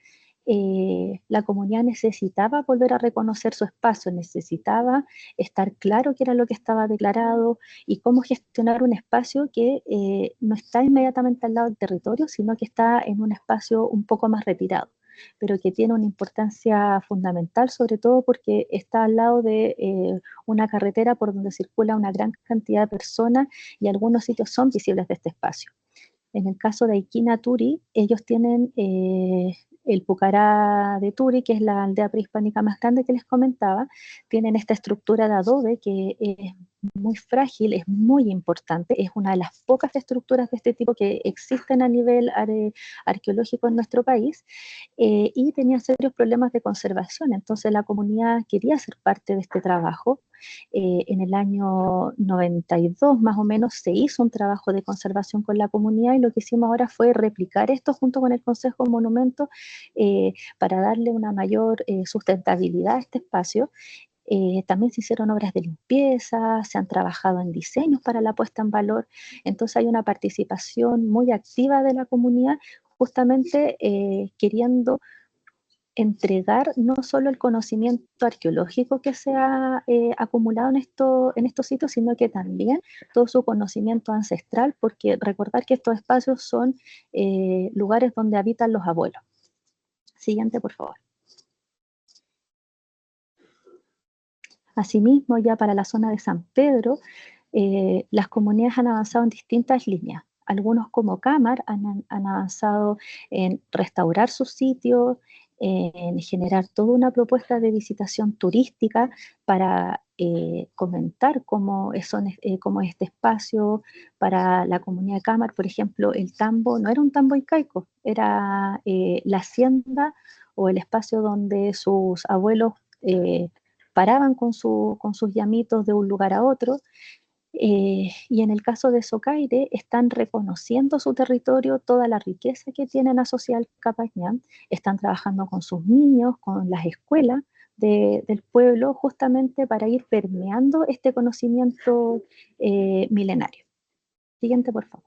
la comunidad necesitaba volver a reconocer su espacio, necesitaba estar claro qué era lo que estaba declarado y cómo gestionar un espacio que no está inmediatamente al lado del territorio, sino que está en un espacio un poco más retirado, pero que tiene una importancia fundamental, sobre todo porque está al lado de una carretera por donde circula una gran cantidad de personas y algunos sitios son visibles de este espacio. En el caso de Aikina Turi, ellos tienen el Pucará de Turi, que es la aldea prehispánica más grande que les comentaba, tienen esta estructura de adobe que es muy frágil, es muy importante, es una de las pocas estructuras de este tipo que existen a nivel arqueológico en nuestro país, y tenía serios problemas de conservación, entonces la comunidad quería ser parte de este trabajo. En el año 92 más o menos se hizo un trabajo de conservación con la comunidad y lo que hicimos ahora fue replicar esto junto con el Consejo de Monumentos para darle una mayor sustentabilidad a este espacio. También se hicieron obras de limpieza, se han trabajado en diseños para la puesta en valor, entonces hay una participación muy activa de la comunidad justamente queriendo entregar no solo el conocimiento arqueológico que se ha acumulado en estos sitios, sino que también todo su conocimiento ancestral, porque recordar que estos espacios son lugares donde habitan los abuelos. Siguiente, por favor. Asimismo, ya para la zona de San Pedro, las comunidades han avanzado en distintas líneas. algunos como Cámara han avanzado en restaurar sus sitios, en generar toda una propuesta de visitación turística para comentar cómo es este espacio para la comunidad de Cámara. Por ejemplo, el tambo no era un tambo incaico, era la hacienda o el espacio donde sus abuelos paraban con sus llamitos de un lugar a otro. Y en el caso de Socaire, están reconociendo su territorio, toda la riqueza que tienen asociada al Capañán, están trabajando con sus niños, con las escuelas del pueblo, justamente para ir permeando este conocimiento milenario. Siguiente, por favor.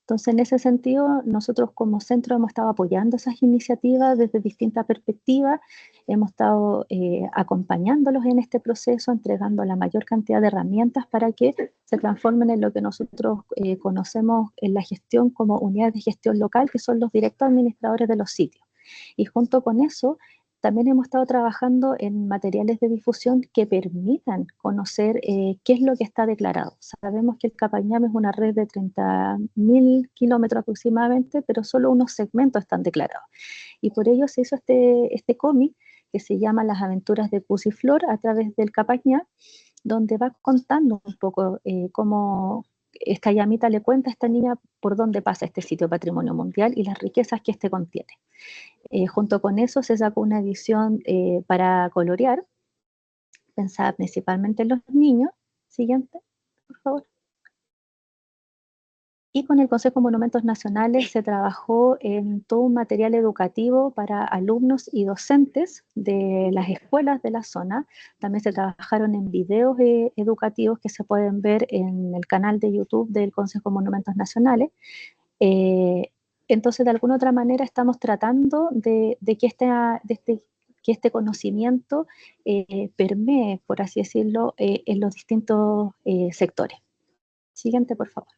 Entonces, en ese sentido, nosotros como centro hemos estado apoyando esas iniciativas desde distintas perspectivas, hemos estado acompañándolos en este proceso, entregando la mayor cantidad de herramientas para que se transformen en lo que nosotros conocemos en la gestión como unidades de gestión local, que son los directos administradores de los sitios. Y junto con eso, también hemos estado trabajando en materiales de difusión que permitan conocer qué es lo que está declarado. Sabemos que el Capañam es una red de 30.000 kilómetros aproximadamente, pero solo unos segmentos están declarados. Y por ello se hizo este cómic que se llama Las aventuras de Pus y Flor a través del Capañam, donde va contando un poco cómo esta llamita le cuenta a esta niña por dónde pasa este sitio Patrimonio Mundial y las riquezas que este contiene. Junto con eso se sacó una edición para colorear, pensada principalmente en los niños. Siguiente, por favor. Y con el Consejo de Monumentos Nacionales se trabajó en todo un material educativo para alumnos y docentes de las escuelas de la zona. También se trabajaron en videos educativos que se pueden ver en el canal de YouTube del Consejo de Monumentos Nacionales. Entonces, de alguna otra manera, estamos tratando de que este conocimiento permee, por así decirlo, en los distintos sectores. Siguiente, por favor.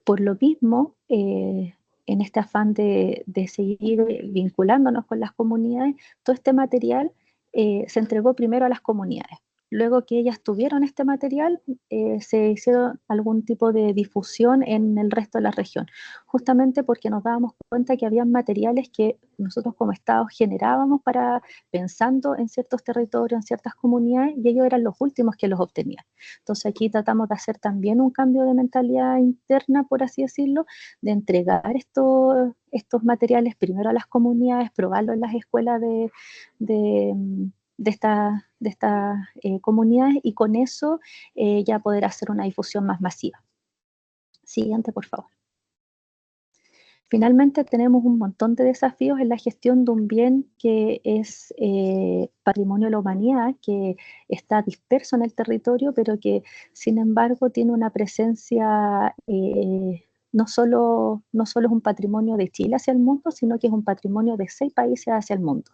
Por lo mismo, en este afán de seguir vinculándonos con las comunidades, todo este material se entregó primero a las comunidades. Luego que ellas tuvieron este material, se hicieron algún tipo de difusión en el resto de la región, justamente porque nos dábamos cuenta que había materiales que nosotros como Estado generábamos pensando en ciertos territorios, en ciertas comunidades, y ellos eran los últimos que los obtenían. Entonces aquí tratamos de hacer también un cambio de mentalidad interna, por así decirlo, de entregar estos materiales primero a las comunidades, probarlo en las escuelas de estas comunidades y con eso ya poder hacer una difusión más masiva. Siguiente, por favor. Finalmente tenemos un montón de desafíos en la gestión de un bien que es patrimonio de la humanidad, que está disperso en el territorio, pero que sin embargo tiene una presencia, no solo es un patrimonio de Chile hacia el mundo, sino que es un patrimonio de 6 países hacia el mundo.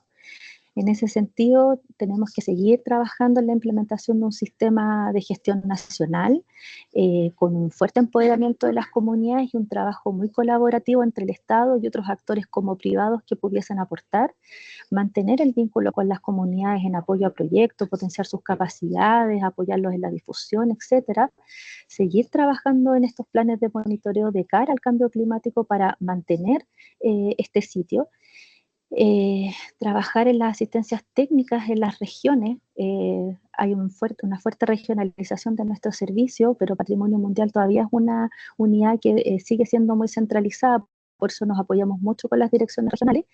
En ese sentido, tenemos que seguir trabajando en la implementación de un sistema de gestión nacional con un fuerte empoderamiento de las comunidades y un trabajo muy colaborativo entre el Estado y otros actores como privados que pudiesen aportar, mantener el vínculo con las comunidades en apoyo a proyectos, potenciar sus capacidades, apoyarlos en la difusión, etcétera. Seguir trabajando en estos planes de monitoreo de cara al cambio climático para mantener este sitio. Trabajar en las asistencias técnicas en las regiones. Hay una fuerte regionalización de nuestro servicio, pero Patrimonio Mundial todavía es una unidad que sigue siendo muy centralizada, por eso nos apoyamos mucho con las direcciones regionales,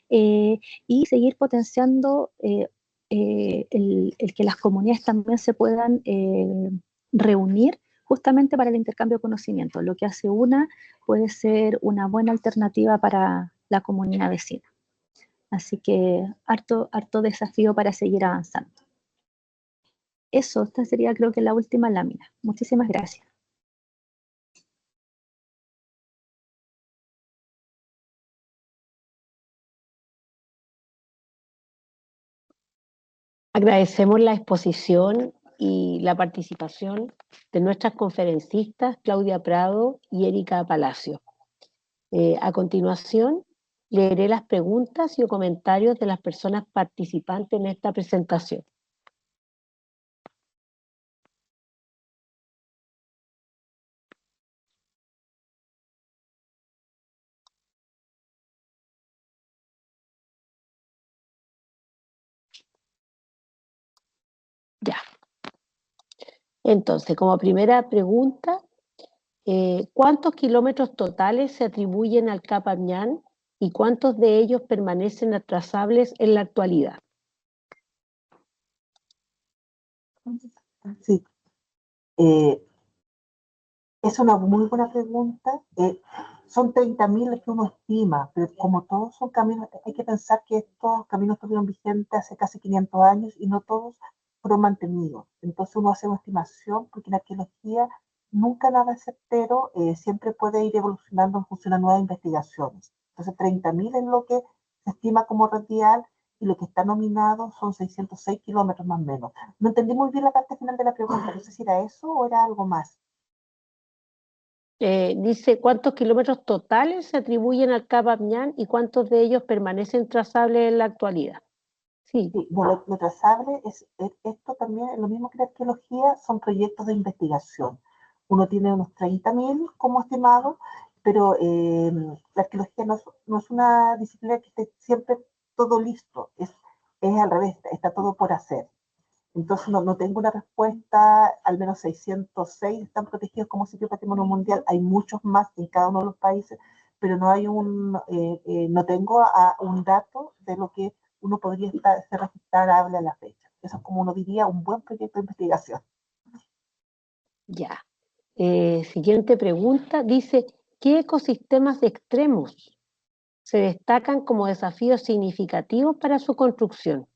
y seguir potenciando el que las comunidades también se puedan reunir justamente para el intercambio de conocimiento. Lo que hace una puede ser una buena alternativa para la comunidad vecina. Así que harto desafío para seguir avanzando. Esta sería creo que la última lámina. Muchísimas gracias. Agradecemos la exposición y la participación de nuestras conferencistas Claudia Prado y Erika Palacio. A continuación, leeré las preguntas y comentarios de las personas participantes en esta presentación. Entonces, como primera pregunta, ¿cuántos kilómetros totales se atribuyen al Capañán y cuántos de ellos permanecen atrasables en la actualidad? Sí, es una muy buena pregunta. Son 30.000 los que uno estima, pero como todos son caminos, hay que pensar que estos caminos estuvieron vigentes hace casi 500 años y no todos fueron mantenidos. Entonces uno hace una estimación porque en arqueología nunca nada es certero, siempre puede ir evolucionando en función a nuevas investigaciones. Entonces 30.000 es lo que se estima como red vial y lo que está nominado son 606 kilómetros más o menos. No entendí muy bien la parte final de la pregunta, no sé si era eso o era algo más. Dice cuántos kilómetros totales se atribuyen al Capañán y cuántos de ellos permanecen trazables en la actualidad. Sí, Sí, no, lo trazable esto también, es lo mismo que la arqueología, son proyectos de investigación. Uno tiene unos 30.000 como estimado, pero la arqueología no es una disciplina que esté siempre todo listo, es al revés, está todo por hacer. Entonces no tengo una respuesta, al menos 606 están protegidos como sitio patrimonio mundial, hay muchos más en cada uno de los países, pero no hay no tengo un dato de lo que uno podría ser registrable a la fecha. Eso es como uno diría un buen proyecto de investigación. ya. Siguiente pregunta, dice, ¿qué ecosistemas extremos se destacan como desafíos significativos para su construcción?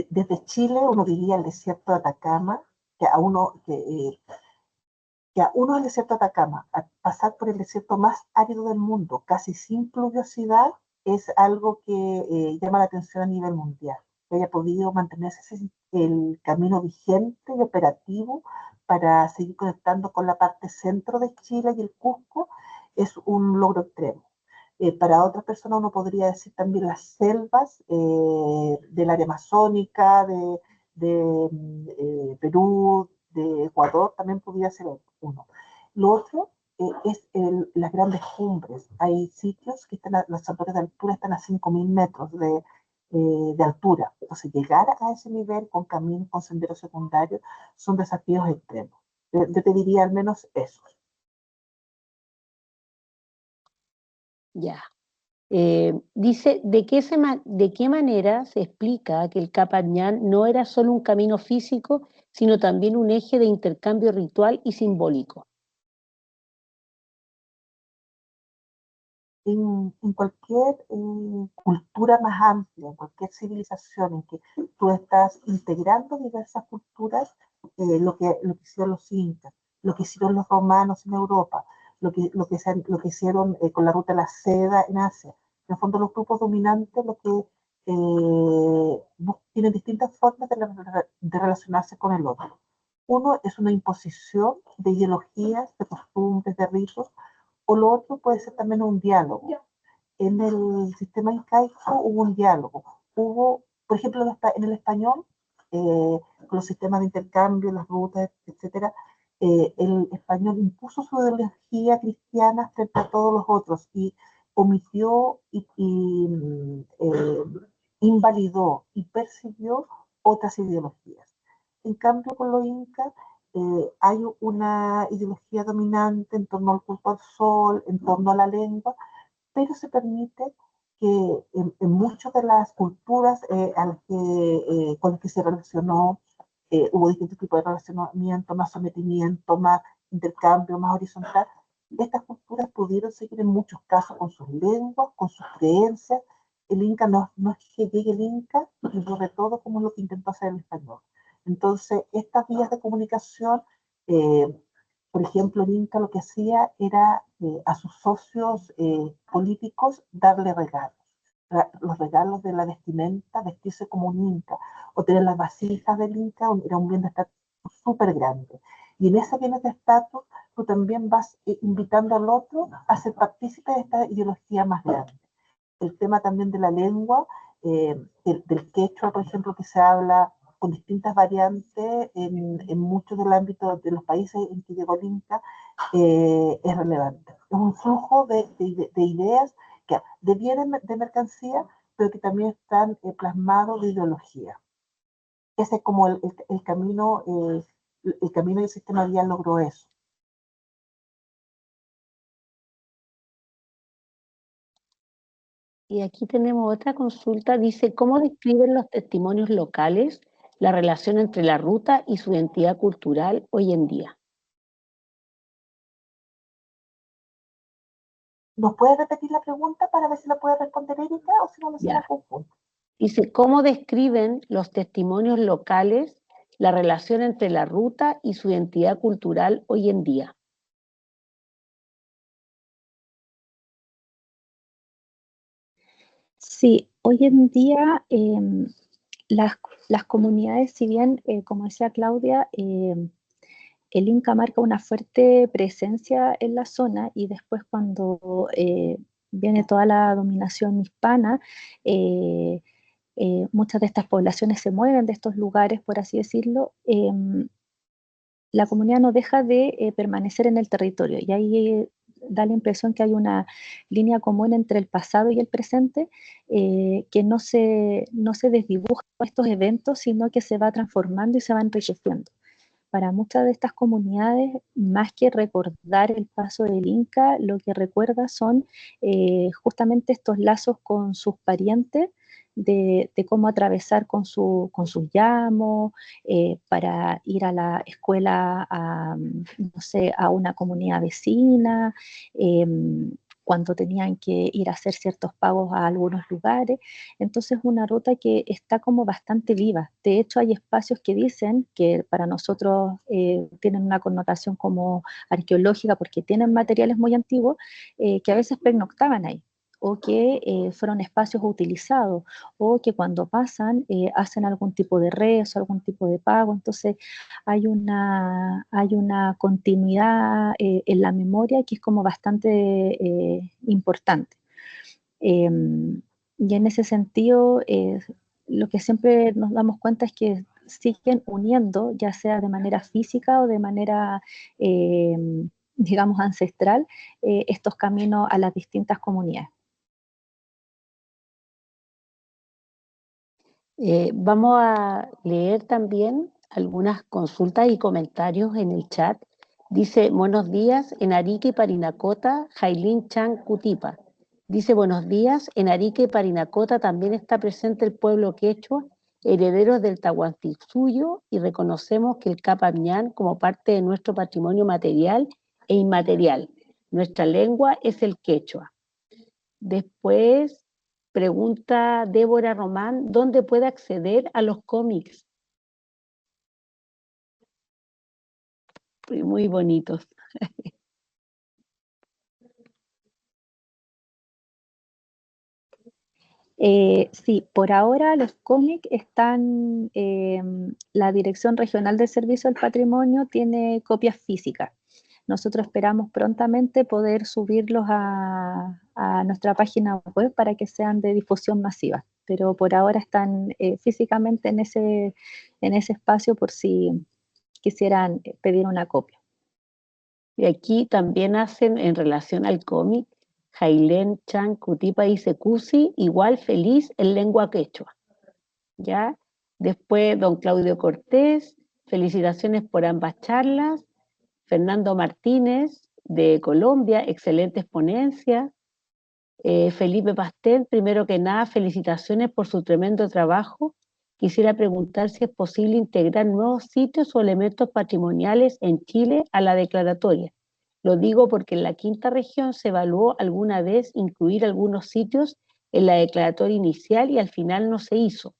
Desde Chile uno diría el desierto de Atacama, que a uno, el desierto de Atacama, a pasar por el desierto más árido del mundo, casi sin pluviosidad, es algo que llama la atención a nivel mundial. Que haya podido mantenerse el camino vigente y operativo para seguir conectando con la parte centro de Chile y el Cusco es un logro extremo. Para otras personas uno podría decir también las selvas del área amazónica, de Perú, de Ecuador, también podría ser uno. Lo otro es las grandes cumbres. Hay sitios que las alturas de altura están a 5.000 metros de altura. Entonces, llegar a ese nivel con caminos, con senderos secundarios, son desafíos extremos. Yo te diría al menos eso. Ya. Dice, ¿de qué manera se explica que el Capañán no era solo un camino físico, sino también un eje de intercambio ritual y simbólico? En cualquier cultura más amplia, en cualquier civilización en que tú estás integrando diversas culturas, lo que hicieron los incas, lo que hicieron los romanos en Europa, lo que hicieron con la ruta de la seda en Asia. En el fondo, los grupos dominantes lo que tienen distintas formas de relacionarse con el otro. Uno es una imposición de ideologías, de costumbres, de ritos, o lo otro puede ser también un diálogo. En el sistema incaico hubo un diálogo. Hubo, por ejemplo, en el español, con los sistemas de intercambio, las rutas, etcétera, el español impuso su ideología cristiana frente a todos los otros y omitió invalidó y persiguió otras ideologías. En cambio, con los incas hay una ideología dominante en torno al culto al sol, en torno a la lengua, pero se permite que en muchas de las culturas con las que se relacionó, hubo distintos tipos de relacionamiento, más sometimiento, más intercambio, más horizontal. Estas culturas pudieron seguir en muchos casos con sus lenguas, con sus creencias. El Inca no es que llegue el Inca y sobre todo como lo que intentó hacer el español. Entonces, estas vías de comunicación, eh, por ejemplo, el Inca lo que hacía era a sus socios políticos darle regalos. Los regalos de la vestimenta, vestirse como un Inca, o tener las vasijas del Inca, era un bien de estatus súper grande. Y en ese bien de estatus, tú también vas invitando al otro a ser partícipe de esta ideología más grande. El tema también de la lengua, del quechua, por ejemplo, que se habla con distintas variantes en muchos del ámbito de los países en que llegó el Inca, es relevante. Es un flujo de ideas, de bienes de mercancía, pero que también están plasmados de ideología. ese es como el camino y el sistema vial logró eso. Y aquí tenemos otra consulta, dice, ¿cómo describen los testimonios locales la relación entre la ruta y su identidad cultural hoy en día? ¿Nos puede repetir la pregunta para ver si la puede responder Erika o si no me suena Ya. confuso? Dice, ¿cómo describen los testimonios locales la relación entre la ruta y su identidad cultural hoy en día? Sí, hoy en día las comunidades, si bien, como decía Claudia, el Inca marca una fuerte presencia en la zona y después cuando viene toda la dominación hispana, muchas de estas poblaciones se mueven de estos lugares, por así decirlo. La comunidad no deja de permanecer en el territorio y ahí da la impresión que hay una línea común entre el pasado y el presente, que no se desdibuja estos eventos, sino que se va transformando y se va enriqueciendo. Para muchas de estas comunidades, más que recordar el paso del Inca, lo que recuerda son justamente estos lazos con sus parientes, de cómo atravesar con sus llamos, para ir a la escuela, no sé, a una comunidad vecina, cuando tenían que ir a hacer ciertos pagos a algunos lugares. Entonces es una ruta que está como bastante viva. De hecho, hay espacios que dicen que para nosotros tienen una connotación como arqueológica porque tienen materiales muy antiguos, que a veces pernoctaban ahí, o que fueron espacios utilizados, o que cuando pasan hacen algún tipo de rezo, algún tipo de pago. Entonces hay una continuidad en la memoria que es como bastante importante. Eh, y en ese sentido, lo que siempre nos damos cuenta es que siguen uniendo, ya sea de manera física o de manera, eh, digamos, ancestral, estos caminos a las distintas comunidades. Vamos a leer también algunas consultas y comentarios en el chat. Dice, buenos días, en Arica y Parinacota, Jailin Chan Cutipa. Dice, buenos días, en Arica y Parinacota también está presente el pueblo quechua, herederos del Tahuantinsuyo, y reconocemos que el Capañán como parte de nuestro patrimonio material e inmaterial. Nuestra lengua es el quechua. Después pregunta Débora Román, ¿dónde puede acceder a los cómics? Muy bonitos. Sí, por ahora los cómics están, la Dirección Regional de Servicio al Patrimonio tiene copias físicas. Nosotros esperamos prontamente poder subirlos a nuestra página web para que sean de difusión masiva, pero por ahora están físicamente en ese espacio por si quisieran pedir una copia. Y aquí también hacen en relación al cómic, Jailén Chan Cutipa dice Cusi, igual feliz en lengua quechua. ¿Ya? Después don Claudio Cortés, felicitaciones por ambas charlas. Fernando Martínez de Colombia, excelentes ponencias. Felipe Pastel, primero que nada, felicitaciones por su tremendo trabajo. Quisiera preguntar si es posible integrar nuevos sitios o elementos patrimoniales en Chile a la declaratoria. Lo digo porque en la quinta región se evaluó alguna vez incluir algunos sitios en la declaratoria inicial y al final no se hizo.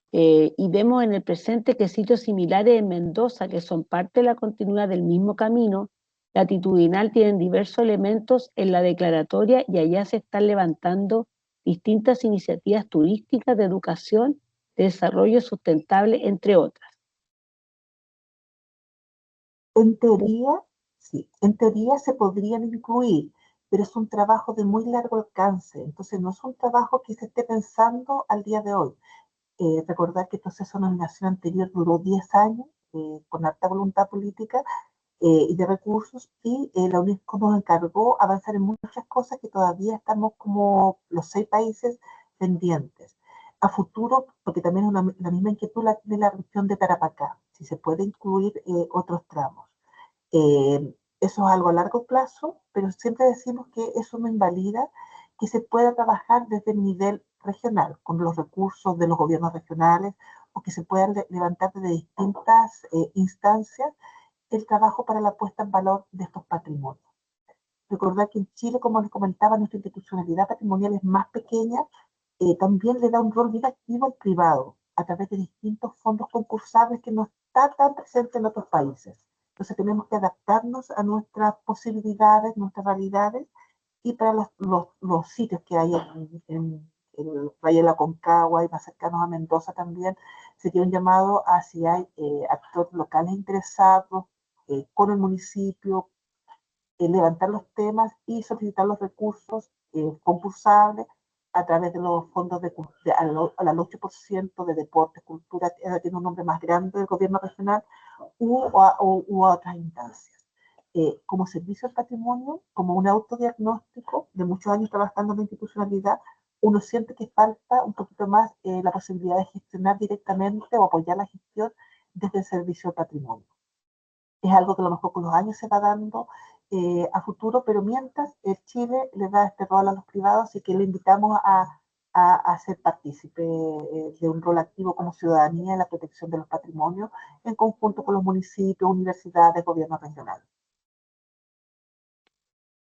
Y vemos en el presente que sitios similares en Mendoza, que son parte de la continuidad del mismo camino latitudinal, tienen diversos elementos en la declaratoria y allá se están levantando distintas iniciativas turísticas de educación, de desarrollo sustentable, entre otras. En teoría, sí, en teoría se podrían incluir, pero es un trabajo de muy largo alcance, entonces no es un trabajo que se esté pensando al día de hoy. Recordar que el proceso de nominación anterior duró 10 años, con alta voluntad política y de recursos, y la UNESCO nos encargó avanzar en muchas cosas que todavía estamos como los 6 países pendientes. A futuro, porque también es la misma inquietud la tiene la región de Tarapacá, si se puede incluir otros tramos. Eso es algo a largo plazo, pero siempre decimos que eso no invalida que se pueda trabajar desde el nivel regional, con los recursos de los gobiernos regionales, o que se puedan levantar desde distintas instancias el trabajo para la puesta en valor de estos patrimonios. Recordar que en Chile, como les comentaba, nuestra institucionalidad patrimonial es más pequeña, también le da un rol bien activo al privado, a través de distintos fondos concursables que no está tan presente en otros países. Entonces tenemos que adaptarnos a nuestras posibilidades, nuestras realidades, y para los sitios que hay en el Valle de la Concagua y más cercanos a Mendoza también, sería un llamado a si hay actores locales interesados con el municipio, levantar los temas y solicitar los recursos concursables a través de los fondos al 8% de deportes, cultura, tiene un nombre más grande del gobierno regional, u a otras instancias. Como servicio al patrimonio, como un autodiagnóstico de muchos años trabajando en la institucionalidad, uno siente que falta un poquito más la posibilidad de gestionar directamente o apoyar la gestión desde el servicio al patrimonio. Es algo que a lo mejor con los años se va dando a futuro, pero mientras Chile le da este rol a los privados, y que le invitamos a ser partícipe de un rol activo como ciudadanía en la protección de los patrimonios, en conjunto con los municipios, universidades, gobiernos regionales.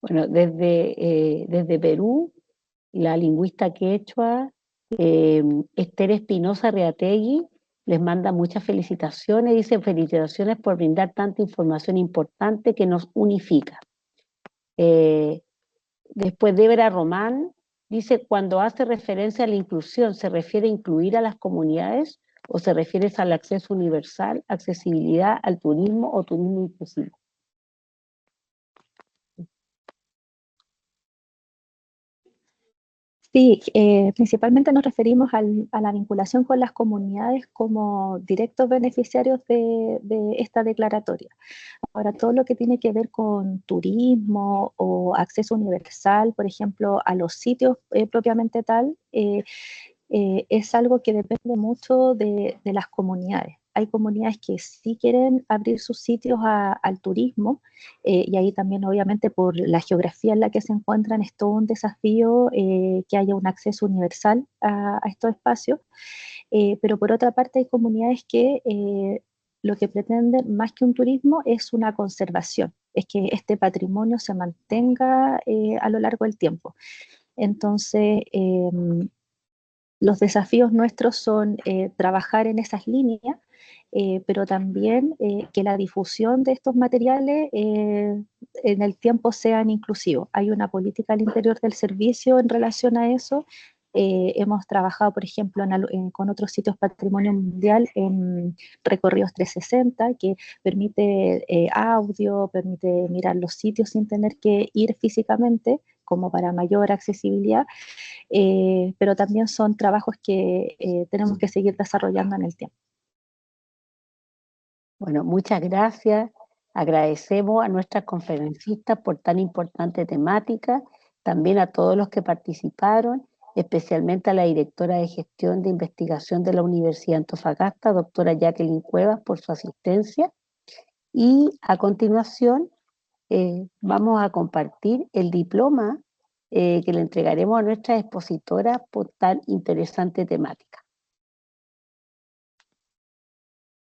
Bueno, desde Perú, la lingüista quechua Esther Espinosa Reategui les manda muchas felicitaciones, dice felicitaciones por brindar tanta información importante que nos unifica. Después Débora Román dice, cuando hace referencia a la inclusión, ¿se refiere a incluir a las comunidades o se refiere al acceso universal, accesibilidad al turismo o turismo inclusivo? Sí, principalmente nos referimos a la vinculación con las comunidades como directos beneficiarios de esta declaratoria. Ahora, todo lo que tiene que ver con turismo o acceso universal, por ejemplo, a los sitios propiamente tal, es algo que depende mucho de las comunidades. Hay comunidades que sí quieren abrir sus sitios al turismo, y ahí también obviamente por la geografía en la que se encuentran es todo un desafío que haya un acceso universal a estos espacios, pero por otra parte hay comunidades que lo que pretenden más que un turismo es una conservación, es que este patrimonio se mantenga a lo largo del tiempo. Entonces, los desafíos nuestros son trabajar en esas líneas, pero también que la difusión de estos materiales en el tiempo sean inclusivos. Hay una política al interior del servicio en relación a eso. Hemos trabajado, por ejemplo, con otros sitios Patrimonio Mundial en recorridos 360, que permite audio, permite mirar los sitios sin tener que ir físicamente, como para mayor accesibilidad. Pero también son trabajos que tenemos que seguir desarrollando en el tiempo. Bueno, muchas gracias. Agradecemos a nuestras conferencistas por tan importante temática, también a todos los que participaron, especialmente a la directora de Gestión de Investigación de la Universidad de Antofagasta, doctora Jacqueline Cuevas, por su asistencia. Y a continuación vamos a compartir el diploma que le entregaremos a nuestra expositora por tan interesante temática.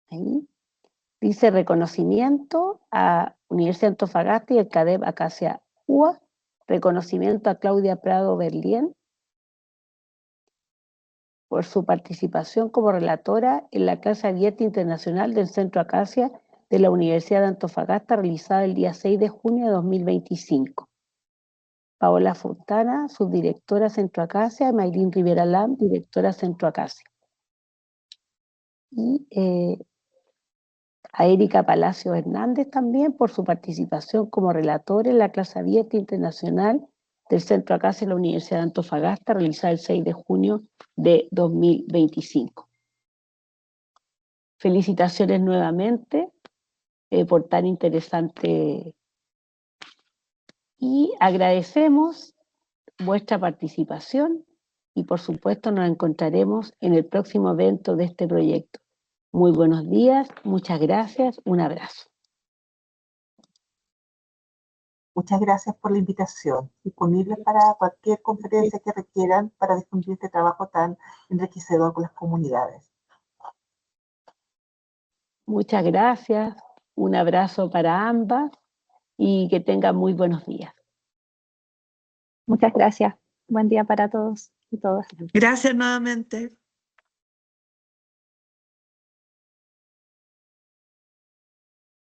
Ahí dice reconocimiento a Universidad de Antofagasta y el CADEP Acacia UA, reconocimiento a Claudia Prado Berlien por su participación como relatora en la clase abierta internacional del Centro Acacia de la Universidad de Antofagasta, realizada el día 6 de junio de 2025. Paola Fontana, subdirectora Centro Acacia, y Mayrín Rivera Lam, directora Centro Acacia. Y a Erika Palacio Hernández también por su participación como relator en la clase abierta internacional del Centro Acacia de la Universidad de Antofagasta, realizada el 6 de junio de 2025. Felicitaciones nuevamente por tan interesante, y agradecemos vuestra participación y por supuesto nos encontraremos en el próximo evento de este proyecto. Muy buenos días, muchas gracias, un abrazo. Muchas gracias por la invitación. Disponible para cualquier conferencia que requieran para difundir este trabajo tan enriquecedor con las comunidades. Muchas gracias, un abrazo para ambas y que tengan muy buenos días. Muchas gracias. Buen día para todos y todas. Gracias nuevamente.